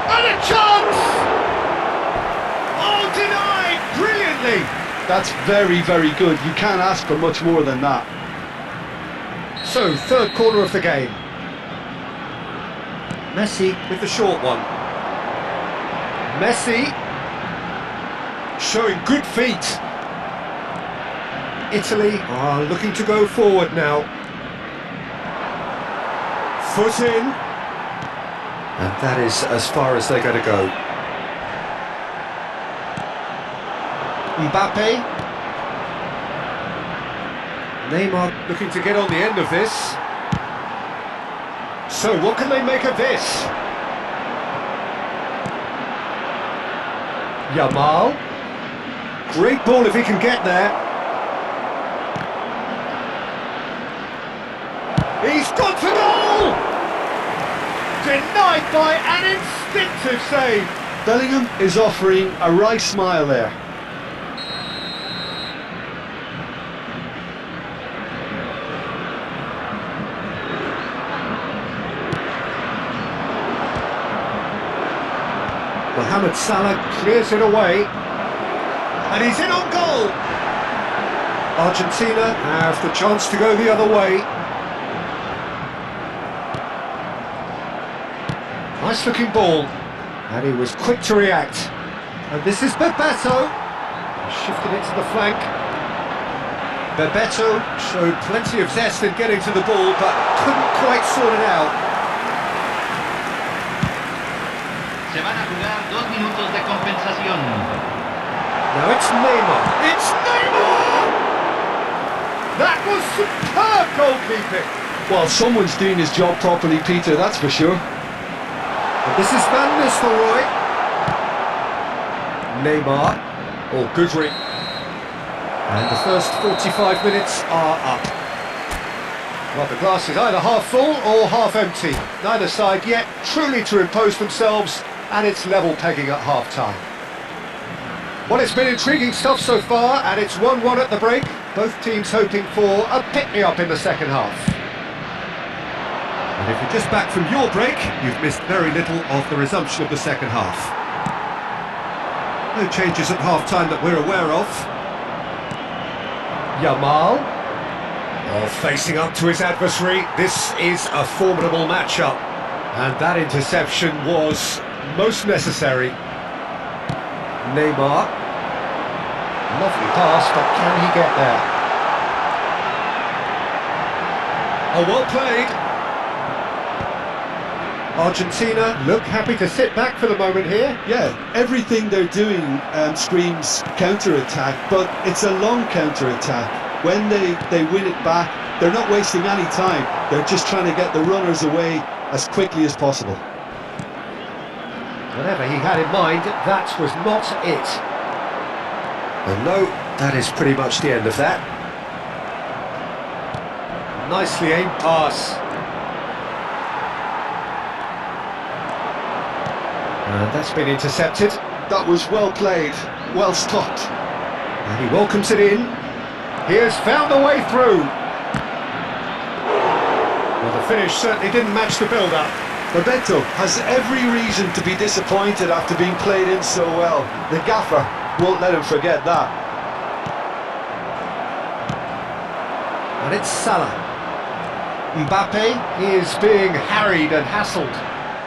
And a chance! Oh, denied brilliantly! That's very, very good. You can't ask for much more than that. So, third corner of the game. Messi with the short one. Messi showing good feet. Italy are looking to go forward now. Foot in. And that is as far as they're going to go. Mbappe. Neymar looking to get on the end of this. So what can they make of this? Yamal. Great ball if he can get there. He's gone for goal! Denied by an instinctive save. Bellingham is offering a wry smile there. Mohamed Salah clears it away. And he's in on goal! Argentina have the chance to go the other way. Nice looking ball. And he was quick to react. And this is Bebeto. Shifted it to the flank. Bebeto showed plenty of zest in getting to the ball, but couldn't quite sort it out. Se van a jugar 2 minutos de compensación. Now it's Neymar. It's Neymar! That was superb goalkeeping. Well, someone's doing his job properly, Peter, that's for sure. And this is Van Nistelrooy. Neymar. Oh, good read. And the first 45 minutes are up. Well, the glass is either half full or half empty. Neither side yet truly to impose themselves, and it's level pegging at half-time. Well, it's been intriguing stuff so far, and it's 1-1 at the break. Both teams hoping for a pick-me-up in the second half. And if you're just back from your break, you've missed very little of the resumption of the second half. No changes at half-time that we're aware of. Yamal. Oh, facing up to his adversary. This is a formidable matchup. And that interception was most necessary. Neymar. Lovely pass, but can he get there? Oh, well played. Argentina look happy to sit back for the moment here. Yeah, everything they're doing screams counter-attack, but it's a long counter-attack. When they win it back, they're not wasting any time. They're just trying to get the runners away as quickly as possible. Whatever he had in mind, that was not it. And no, that is pretty much the end of that. Nicely aimed pass. And that's been intercepted. That was well played, well stopped. And he welcomes it in. He has found a way through. Well, the finish certainly didn't match the build-up. Bebeto has every reason to be disappointed after being played in so well. The gaffer won't let him forget that. And it's Salah. Mbappe is being harried and hassled.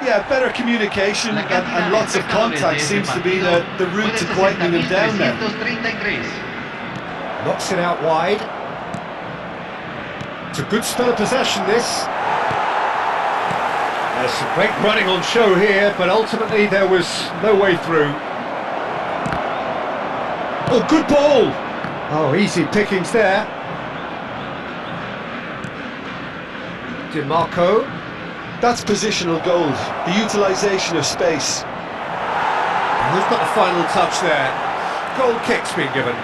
Yeah, better communication and lots of contact seems to be the route to quietening him down there. Knocks it out wide. It's a good spell of possession, this. There's some great running on show here, but ultimately there was no way through. Oh, good ball! Oh, easy pickings there. Marco. That's positional gold, the utilisation of space. Who's got the final touch there? Goal kick's been given.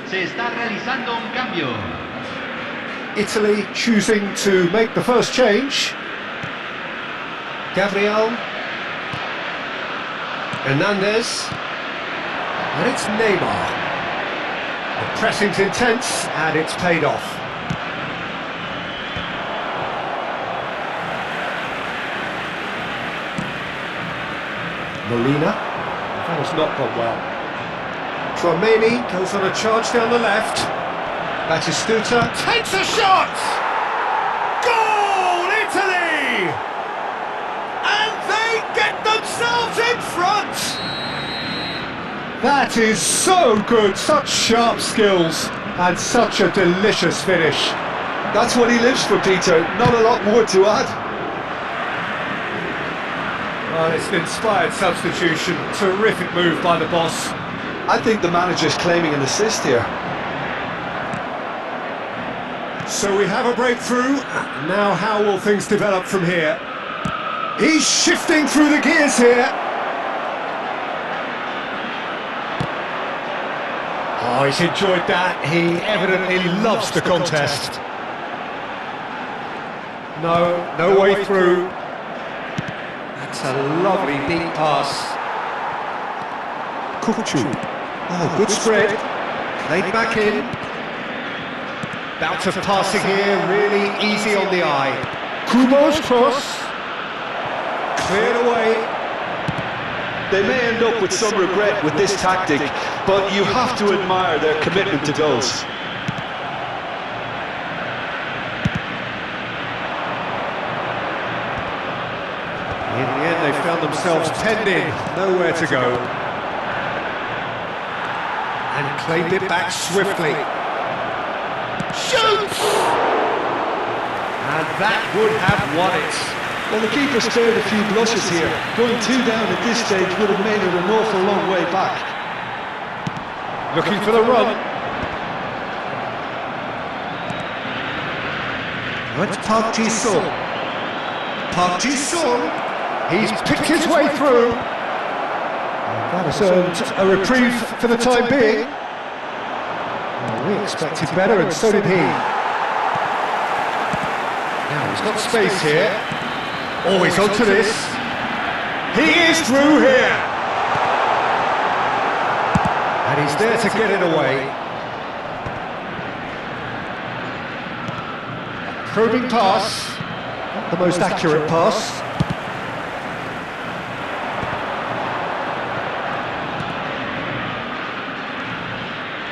Se está realizando un cambio. Italy choosing to make the first change. Gabriel. Hernandez. And it's Neymar. The pressing's intense and it's paid off. Molina. That has not gone well. Tchouaméni goes on a charge down the left. Batistuta takes a shot! Goal, Italy! And they get themselves in front! That is so good, such sharp skills and such a delicious finish. That's what he lives for, Peter. Not a lot more to add. Well, it's an inspired substitution. Terrific move by the boss. I think the manager's claiming an assist here. So we have a breakthrough. Now how will things develop from here? He's shifting through the gears here. Oh, he's enjoyed that. He evidently loves the contest. No way through. That's a lovely deep pass. Kukucu. Oh, good spread. Played back in. Bout of passing here, really easy on the eye. Kubo's cross. Cleared away. They may end up with some regret with this tactic, but you have to admire their commitment to goals. In the end, they found themselves penned in, nowhere to go. And claimed it back swiftly. Shoots! And that would have won it. Well, the keeper spared a few blushes here. Going 2 down at this stage would have made it an awful long way back. Looking for the run. That's Park Ji-sung. Park Ji-sung. He's picked his way through. That has earned a reprieve for the time being. Well, we expected better, and so did he. Now he's got space here. Always onto this. He is through here. And he's there to get it away. Probing pass. Not the most accurate pass.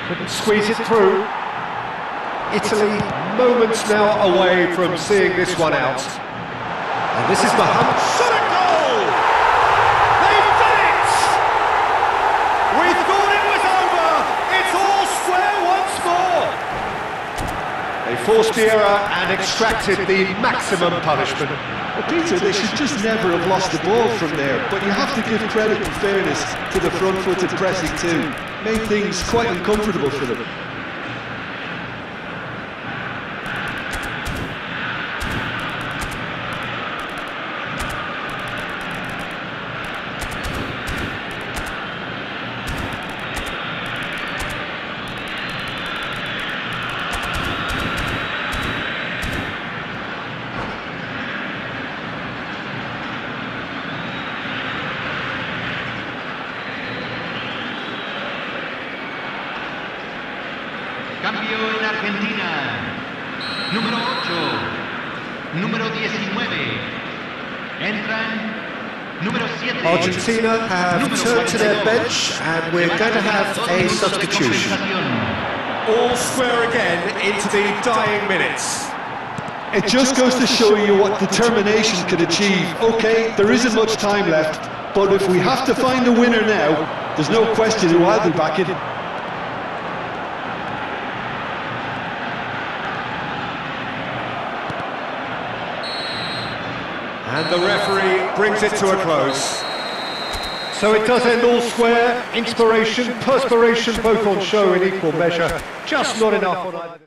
Couldn't squeeze it through. Italy moments now away from seeing this one out. And this is Mohamed. Shot a goal! They've done it! We thought it was over! It's all square once more! They forced the error and extracted the maximum punishment. Well, Peter, they should just never have lost the ball from there, but you have to give credit and fairness to the front-footed pressing too. Made things quite uncomfortable for them. Cambio en Argentina. Número 8. Número 19. Entran Número 7. Argentina have turned to their bench and we're going to have a substitution. All square again into the dying minutes. It just goes to show you what determination can achieve. Okay, there isn't much time left, but if we have to find a winner now, there's no question who I'll be backing. And the referee brings it to a close. So it does end all square. Inspiration, perspiration, both on show in equal measure. Just not enough on either.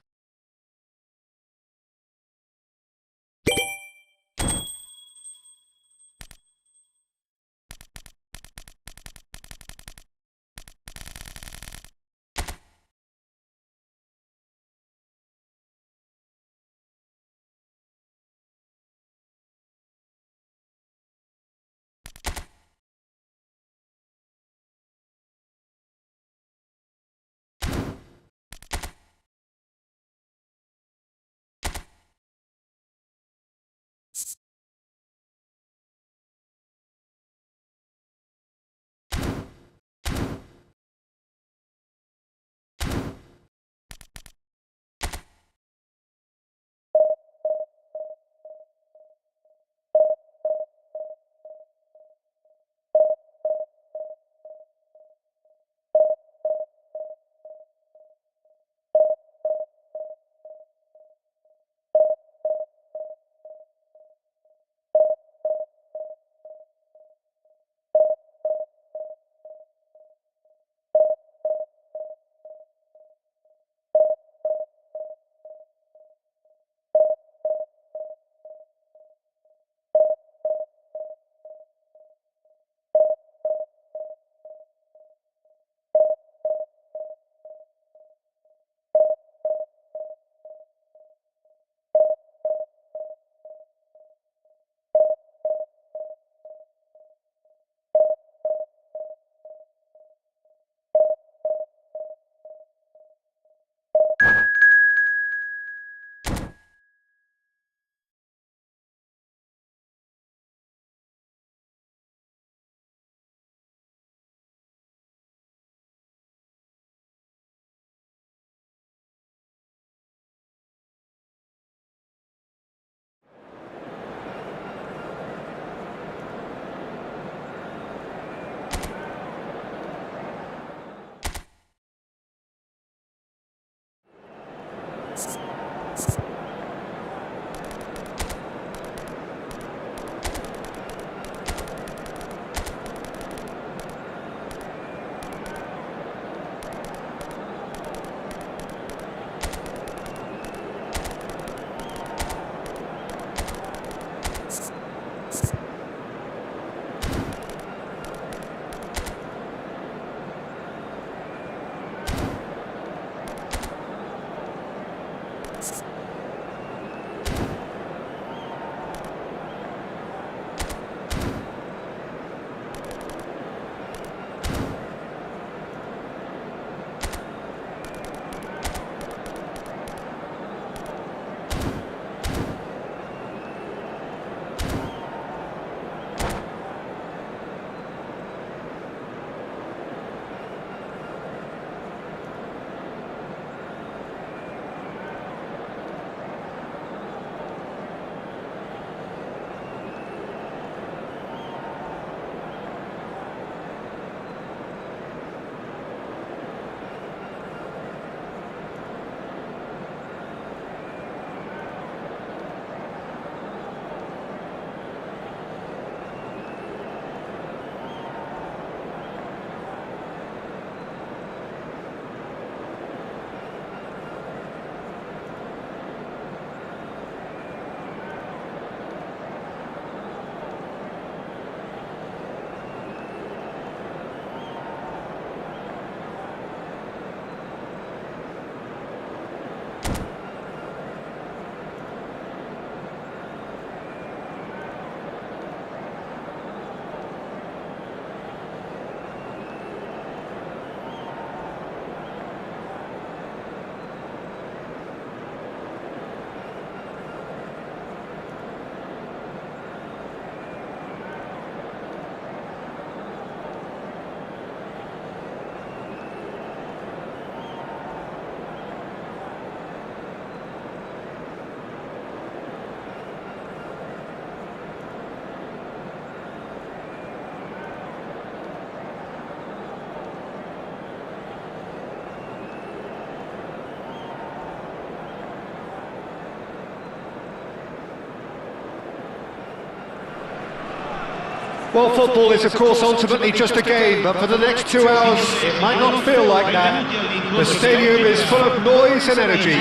Well, football is, of course, ultimately just a game, but for the next 2 hours, it might not feel like that. The stadium is full of noise and energy.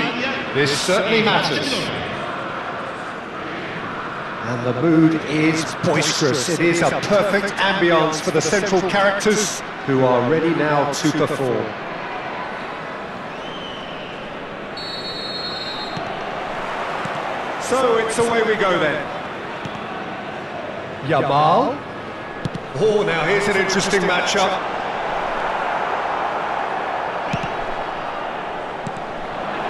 This certainly matters. And the mood is boisterous. It is a perfect ambience for the central characters who are ready now to perform. So it's away we go then. Yamal. Oh, now here's an interesting matchup.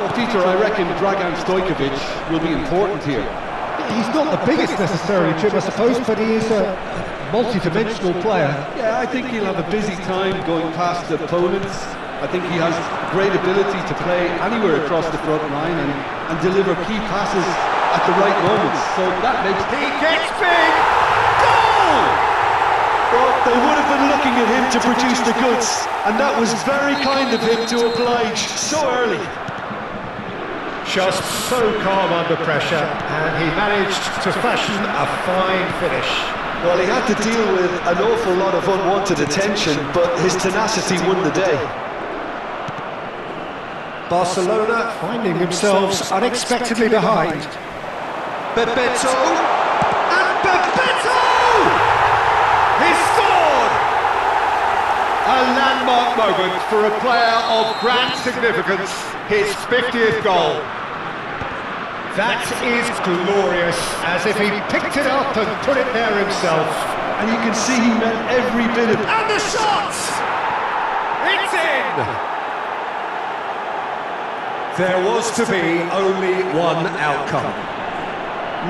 Well, Peter, I reckon Dragan Stojkovic will be important here. He's not the biggest necessarily, Jim, I suppose, but he is a multi-dimensional player. Yeah, I think he'll have a busy time going past the opponents. I think he has great ability to play anywhere across the front line and deliver key passes at the right moments. So that makes... He gets big! Goal! Well, they would have been looking at him to produce the goods, and that was very kind of him to oblige so early. Just so calm under pressure, and he managed to fashion a fine finish. Well, he had to deal with an awful lot of unwanted attention, but his tenacity won the day. Barcelona finding themselves unexpectedly behind. Bebeto! And Bebeto! He scored! A landmark moment for a player of grand significance, his 50th goal. That is glorious, as if he picked it up and put it there himself. And you can see he meant every bit of... And the shot! It's in! There was to be only one outcome.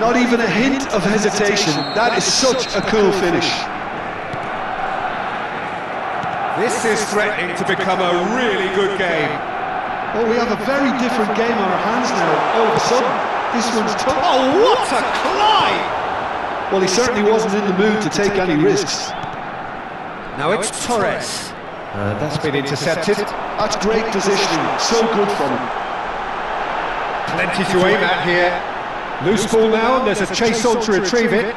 Not even a hint of hesitation. That is such a cool finish. This is threatening to become a really good game. Well, we have a very different game on our hands now. All of a sudden, this one's tough. Oh, what a climb! Well, he certainly wasn't in the mood to take any risks. Now it's Torres. That's been intercepted. That's great positioning. So good from him. Plenty to aim at here. Loose ball now, and there's a chase on to retrieve it.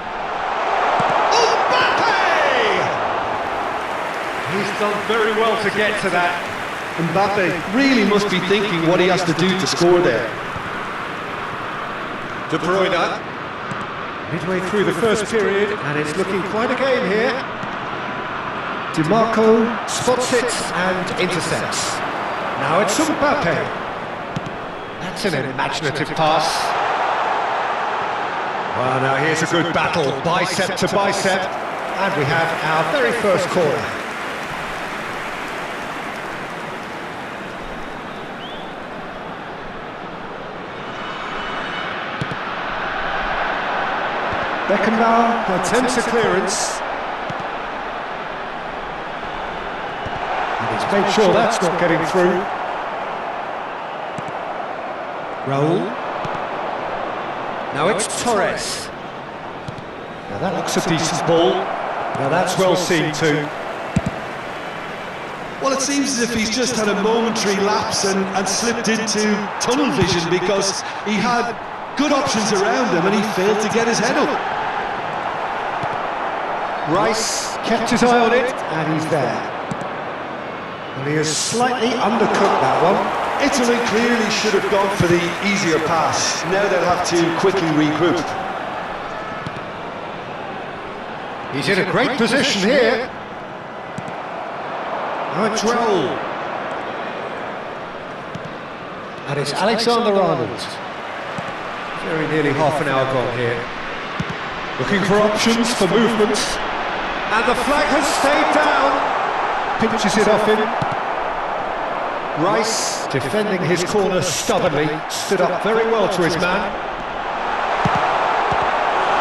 Mbappe! He's done very well to get to that. Mbappe really must be thinking what he has to do to score there. De Bruyne. Midway through the first period, and it's looking quite a game here. DiMarco spots it and intercepts. Now it's Mbappe. That's an imaginative pass. Well, now here's a good battle, bicep to bicep, and we have our very first corner. Beckenbauer attempts a clearance. And he's made sure that's not getting through. Raul. Now it's Torres. Now that looks a decent ball. Now that's well seen too. Well, it seems as if he's just had a momentary lapse and slipped into tunnel vision because he had good options around him and he failed to get his head up. Rice kept his eye on it, and he's there. And he has slightly undercooked that one. Italy clearly should have gone for the easier pass. Now they'll have to quickly regroup. He's in a great position here. Now it's Raul. And it's Alexander-Arnold. Very nearly half an hour gone here. Looking for options, for movement. And the flag has stayed down. Pinches it off him. Rice, defending his corner stubbornly, stood up very well to his man.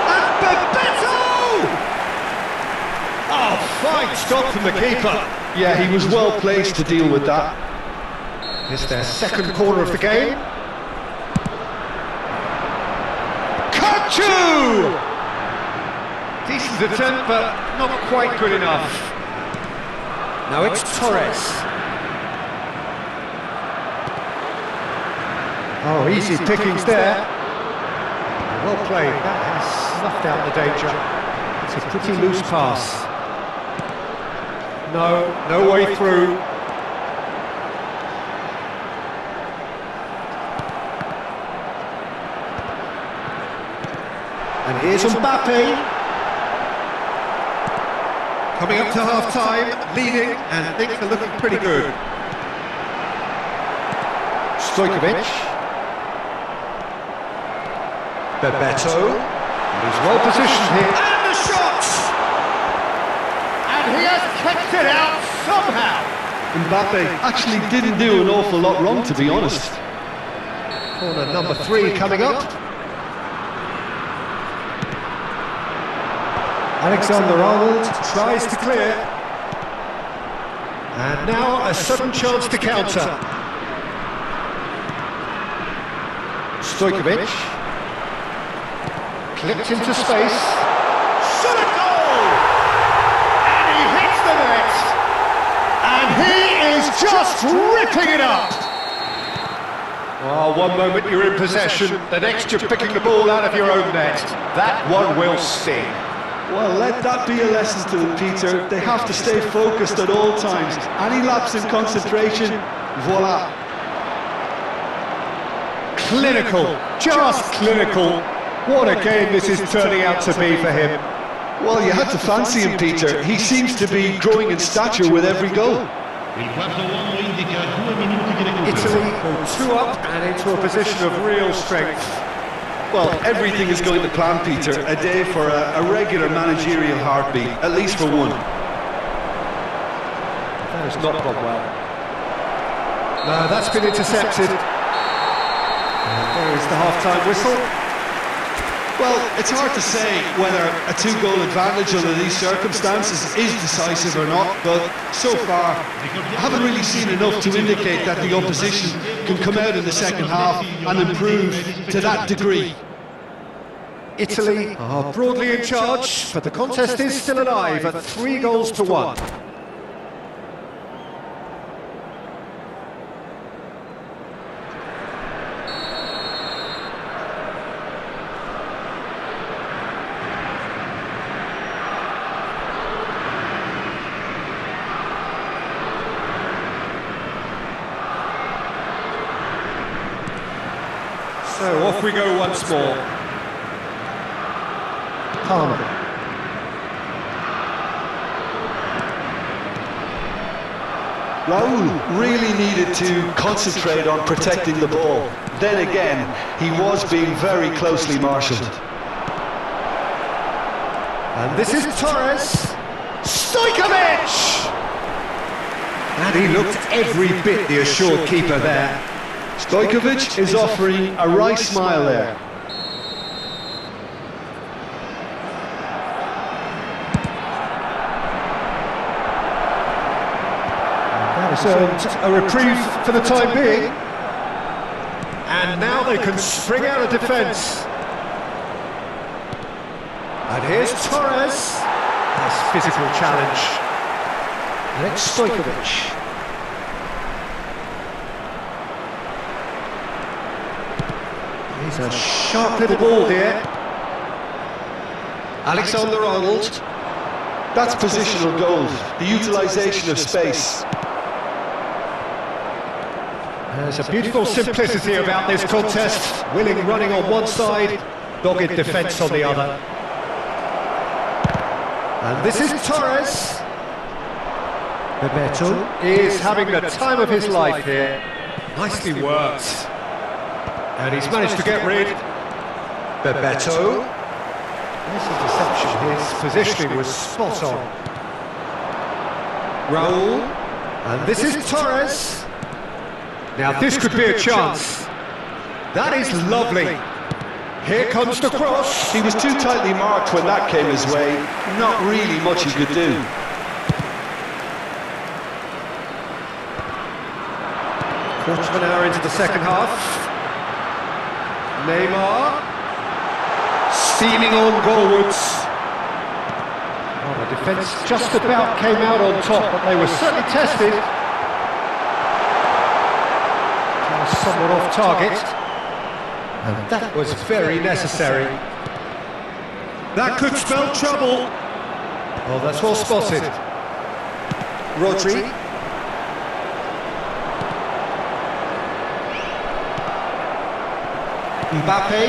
And Bebeto! Oh, fine stop from the keeper. Yeah, he was well placed to deal with that. It's their second corner of the game. Kachu! Decent attempt, but not quite good enough. Now it's Torres. Oh, easy pickings there. Well played, that has snuffed out the danger. It's a pretty loose pass. No way through. And here's Mbappe. Coming up to half-time, leading, and things are looking pretty good. Stojkovic. Bebeto. He's well positioned here. And the shot! And he has kept it out somehow. Mbappe actually didn't do an awful lot wrong, to be honest. Corner number 3 coming up. Alexander-Arnold tries to clear. And now a sudden chance to counter. Stojkovic. Clipped into space. Shot a goal! And he hits the net! And he is just ripping it up! Oh, one moment you're in possession, the next you're picking the ball out of your own net. That one will sting. Well, let that be a lesson to them, Peter. They have to stay focused at all times. Any lapse in concentration, voila. Clinical, just clinical. What a game this is turning out to be for him. Well, you had to fancy him, Peter. He seems to be growing in stature with every goal. Italy go 2 up and into a position of real strength. Well, everything is going to plan, Peter. A day for a regular managerial heartbeat, at least for one. That has not gone well. No, that's been intercepted. And there is the half-time whistle. Well, it's hard to say whether a 2-goal advantage under these circumstances is decisive or not, but so far I haven't really seen enough to indicate that the opposition can come out in the second half and improve to that degree. Italy are broadly in charge, but the contest is still alive at 3-1. So off we go once more. Palmer. Raul really needed to concentrate on protecting the ball. Then again, he was being very closely marshalled. And this is Torres. Stojkovic! And he looked every bit the assured keeper there. Stojkovic is offering a right smile there. That has earned a reprieve for the time being. And now they can spring out of defence. And here's Torres. Nice physical challenge. Next Stojkovic. He's a sharp little ball here. Alexander-Arnold. That's positional gold, the utilisation of space. There's a beautiful simplicity about this contest. Willing running on one side, dogged defence on the other. And this is Torres. Bebeto is having the time of his life here. Nicely worked. And he's managed to get rid. Bebeto. Nice interception. His positioning was spot on. Raul. And this is Torres. Now this could be a chance. That is lovely. Here comes the cross. He was too tightly marked when that came his way. Not really much he could do. Quarter of an hour into the second half. Neymar steaming on goalwards. Oh, the defence just about came out on top, but they were certainly tested. Somewhat off target, and that was very necessary. That could spell trouble. Oh, that's well spotted. Rodri. Mbappe.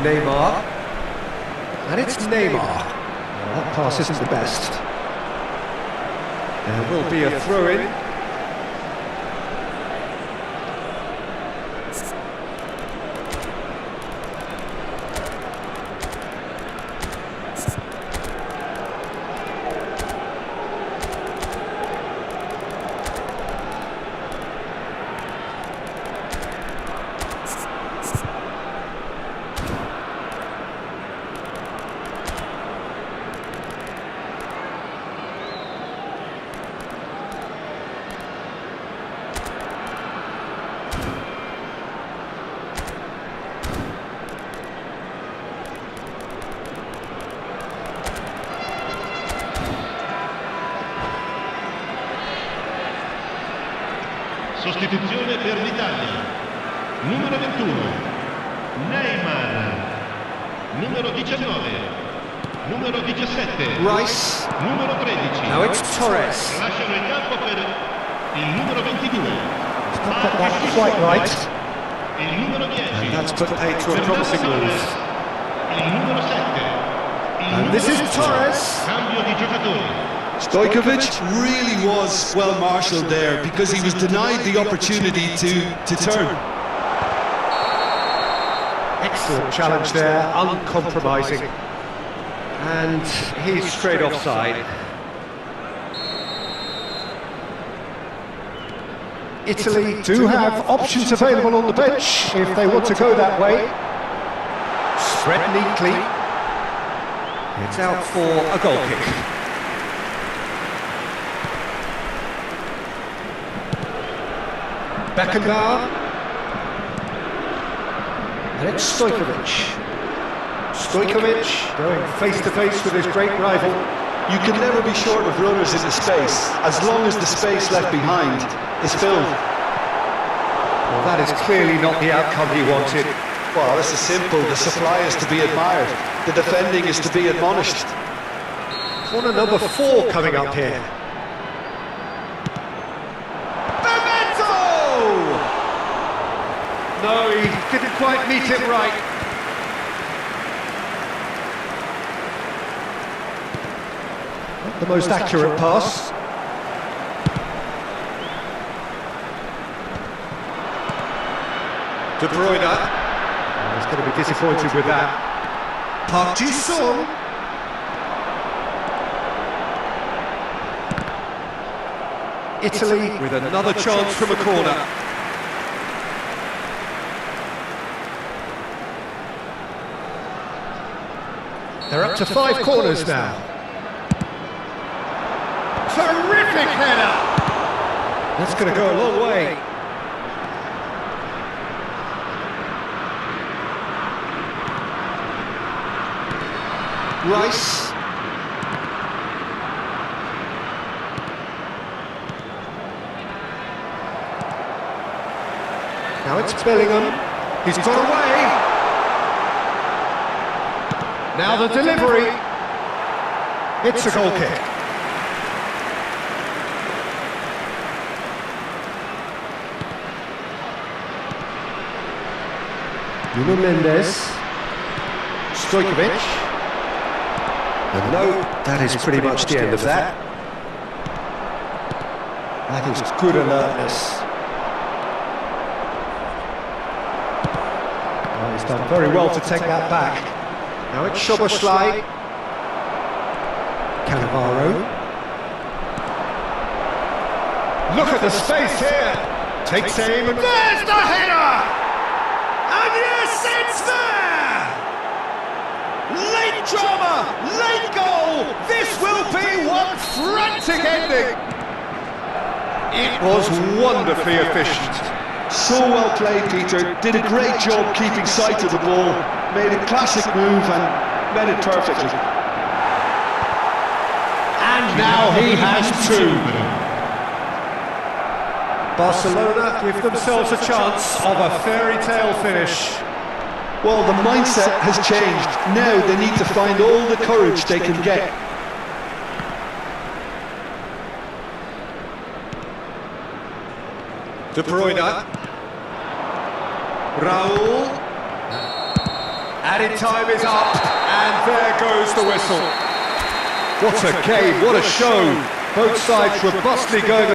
Neymar. And it's Neymar. Well, that pass isn't the best. There will be a throw-in. Sostituzione per l'Italia. Numero 21, Neymar. Numero 19, numero 17, Rice. numero 13. Now it's Torres. Lasciano il campo per il numero 22. Not got that quite right. Il numero 10. And that's put paid to a promising move. Il numero 7. And this is Torres. Cambio di giocatori. Stojkovic really was well marshalled there because he was denied the opportunity to turn. Excellent challenge there, uncompromising. And he's straight offside. Italy do have options available on the bench if they want to go that way. Spread neatly. It's out for a goal kick. Beckenbauer. And it's Stojkovic. Stojkovic going face to face with his great rival. You can never be short of runners into space, as long as the space left behind is filled. Well, that is clearly not the outcome he wanted. Well, this is simple. The supply is to be admired. The defending is to be admonished. Corner number 4 coming up here. No, he didn't quite meet it right. Not the most accurate pass. De Bruyne. Oh, he's going to be disappointed with that. Park Ji-sung. Italy with another chance from a corner. They're up to 5 corners now. Terrific header! That's going to go a long way. Rice. Now it's Bellingham. He's got away. Now the delivery. It's a goal kick. Nuno Mendes. Stojkovic. And no, that is pretty much the end of that. That is good alertness. Oh, he's done very well to take that back. Now it's Szoboszlai. Cannavaro. Look at the space here. Takes aim and there's the header! And yes, it's there! Late drama, late goal. This will be one frantic ending. It was wonderfully efficient. So well played, Peter. Did a great job keeping sight of the ball. Made a classic move and met it perfectly. And now he has 2. Barcelona give themselves a chance of a fairy tale finish. Well, the mindset has changed. Now they need to find all the courage they can get. De Bruyne. Raul. Added time is up, and there goes the whistle. What a game, what a show. Both sides robustly going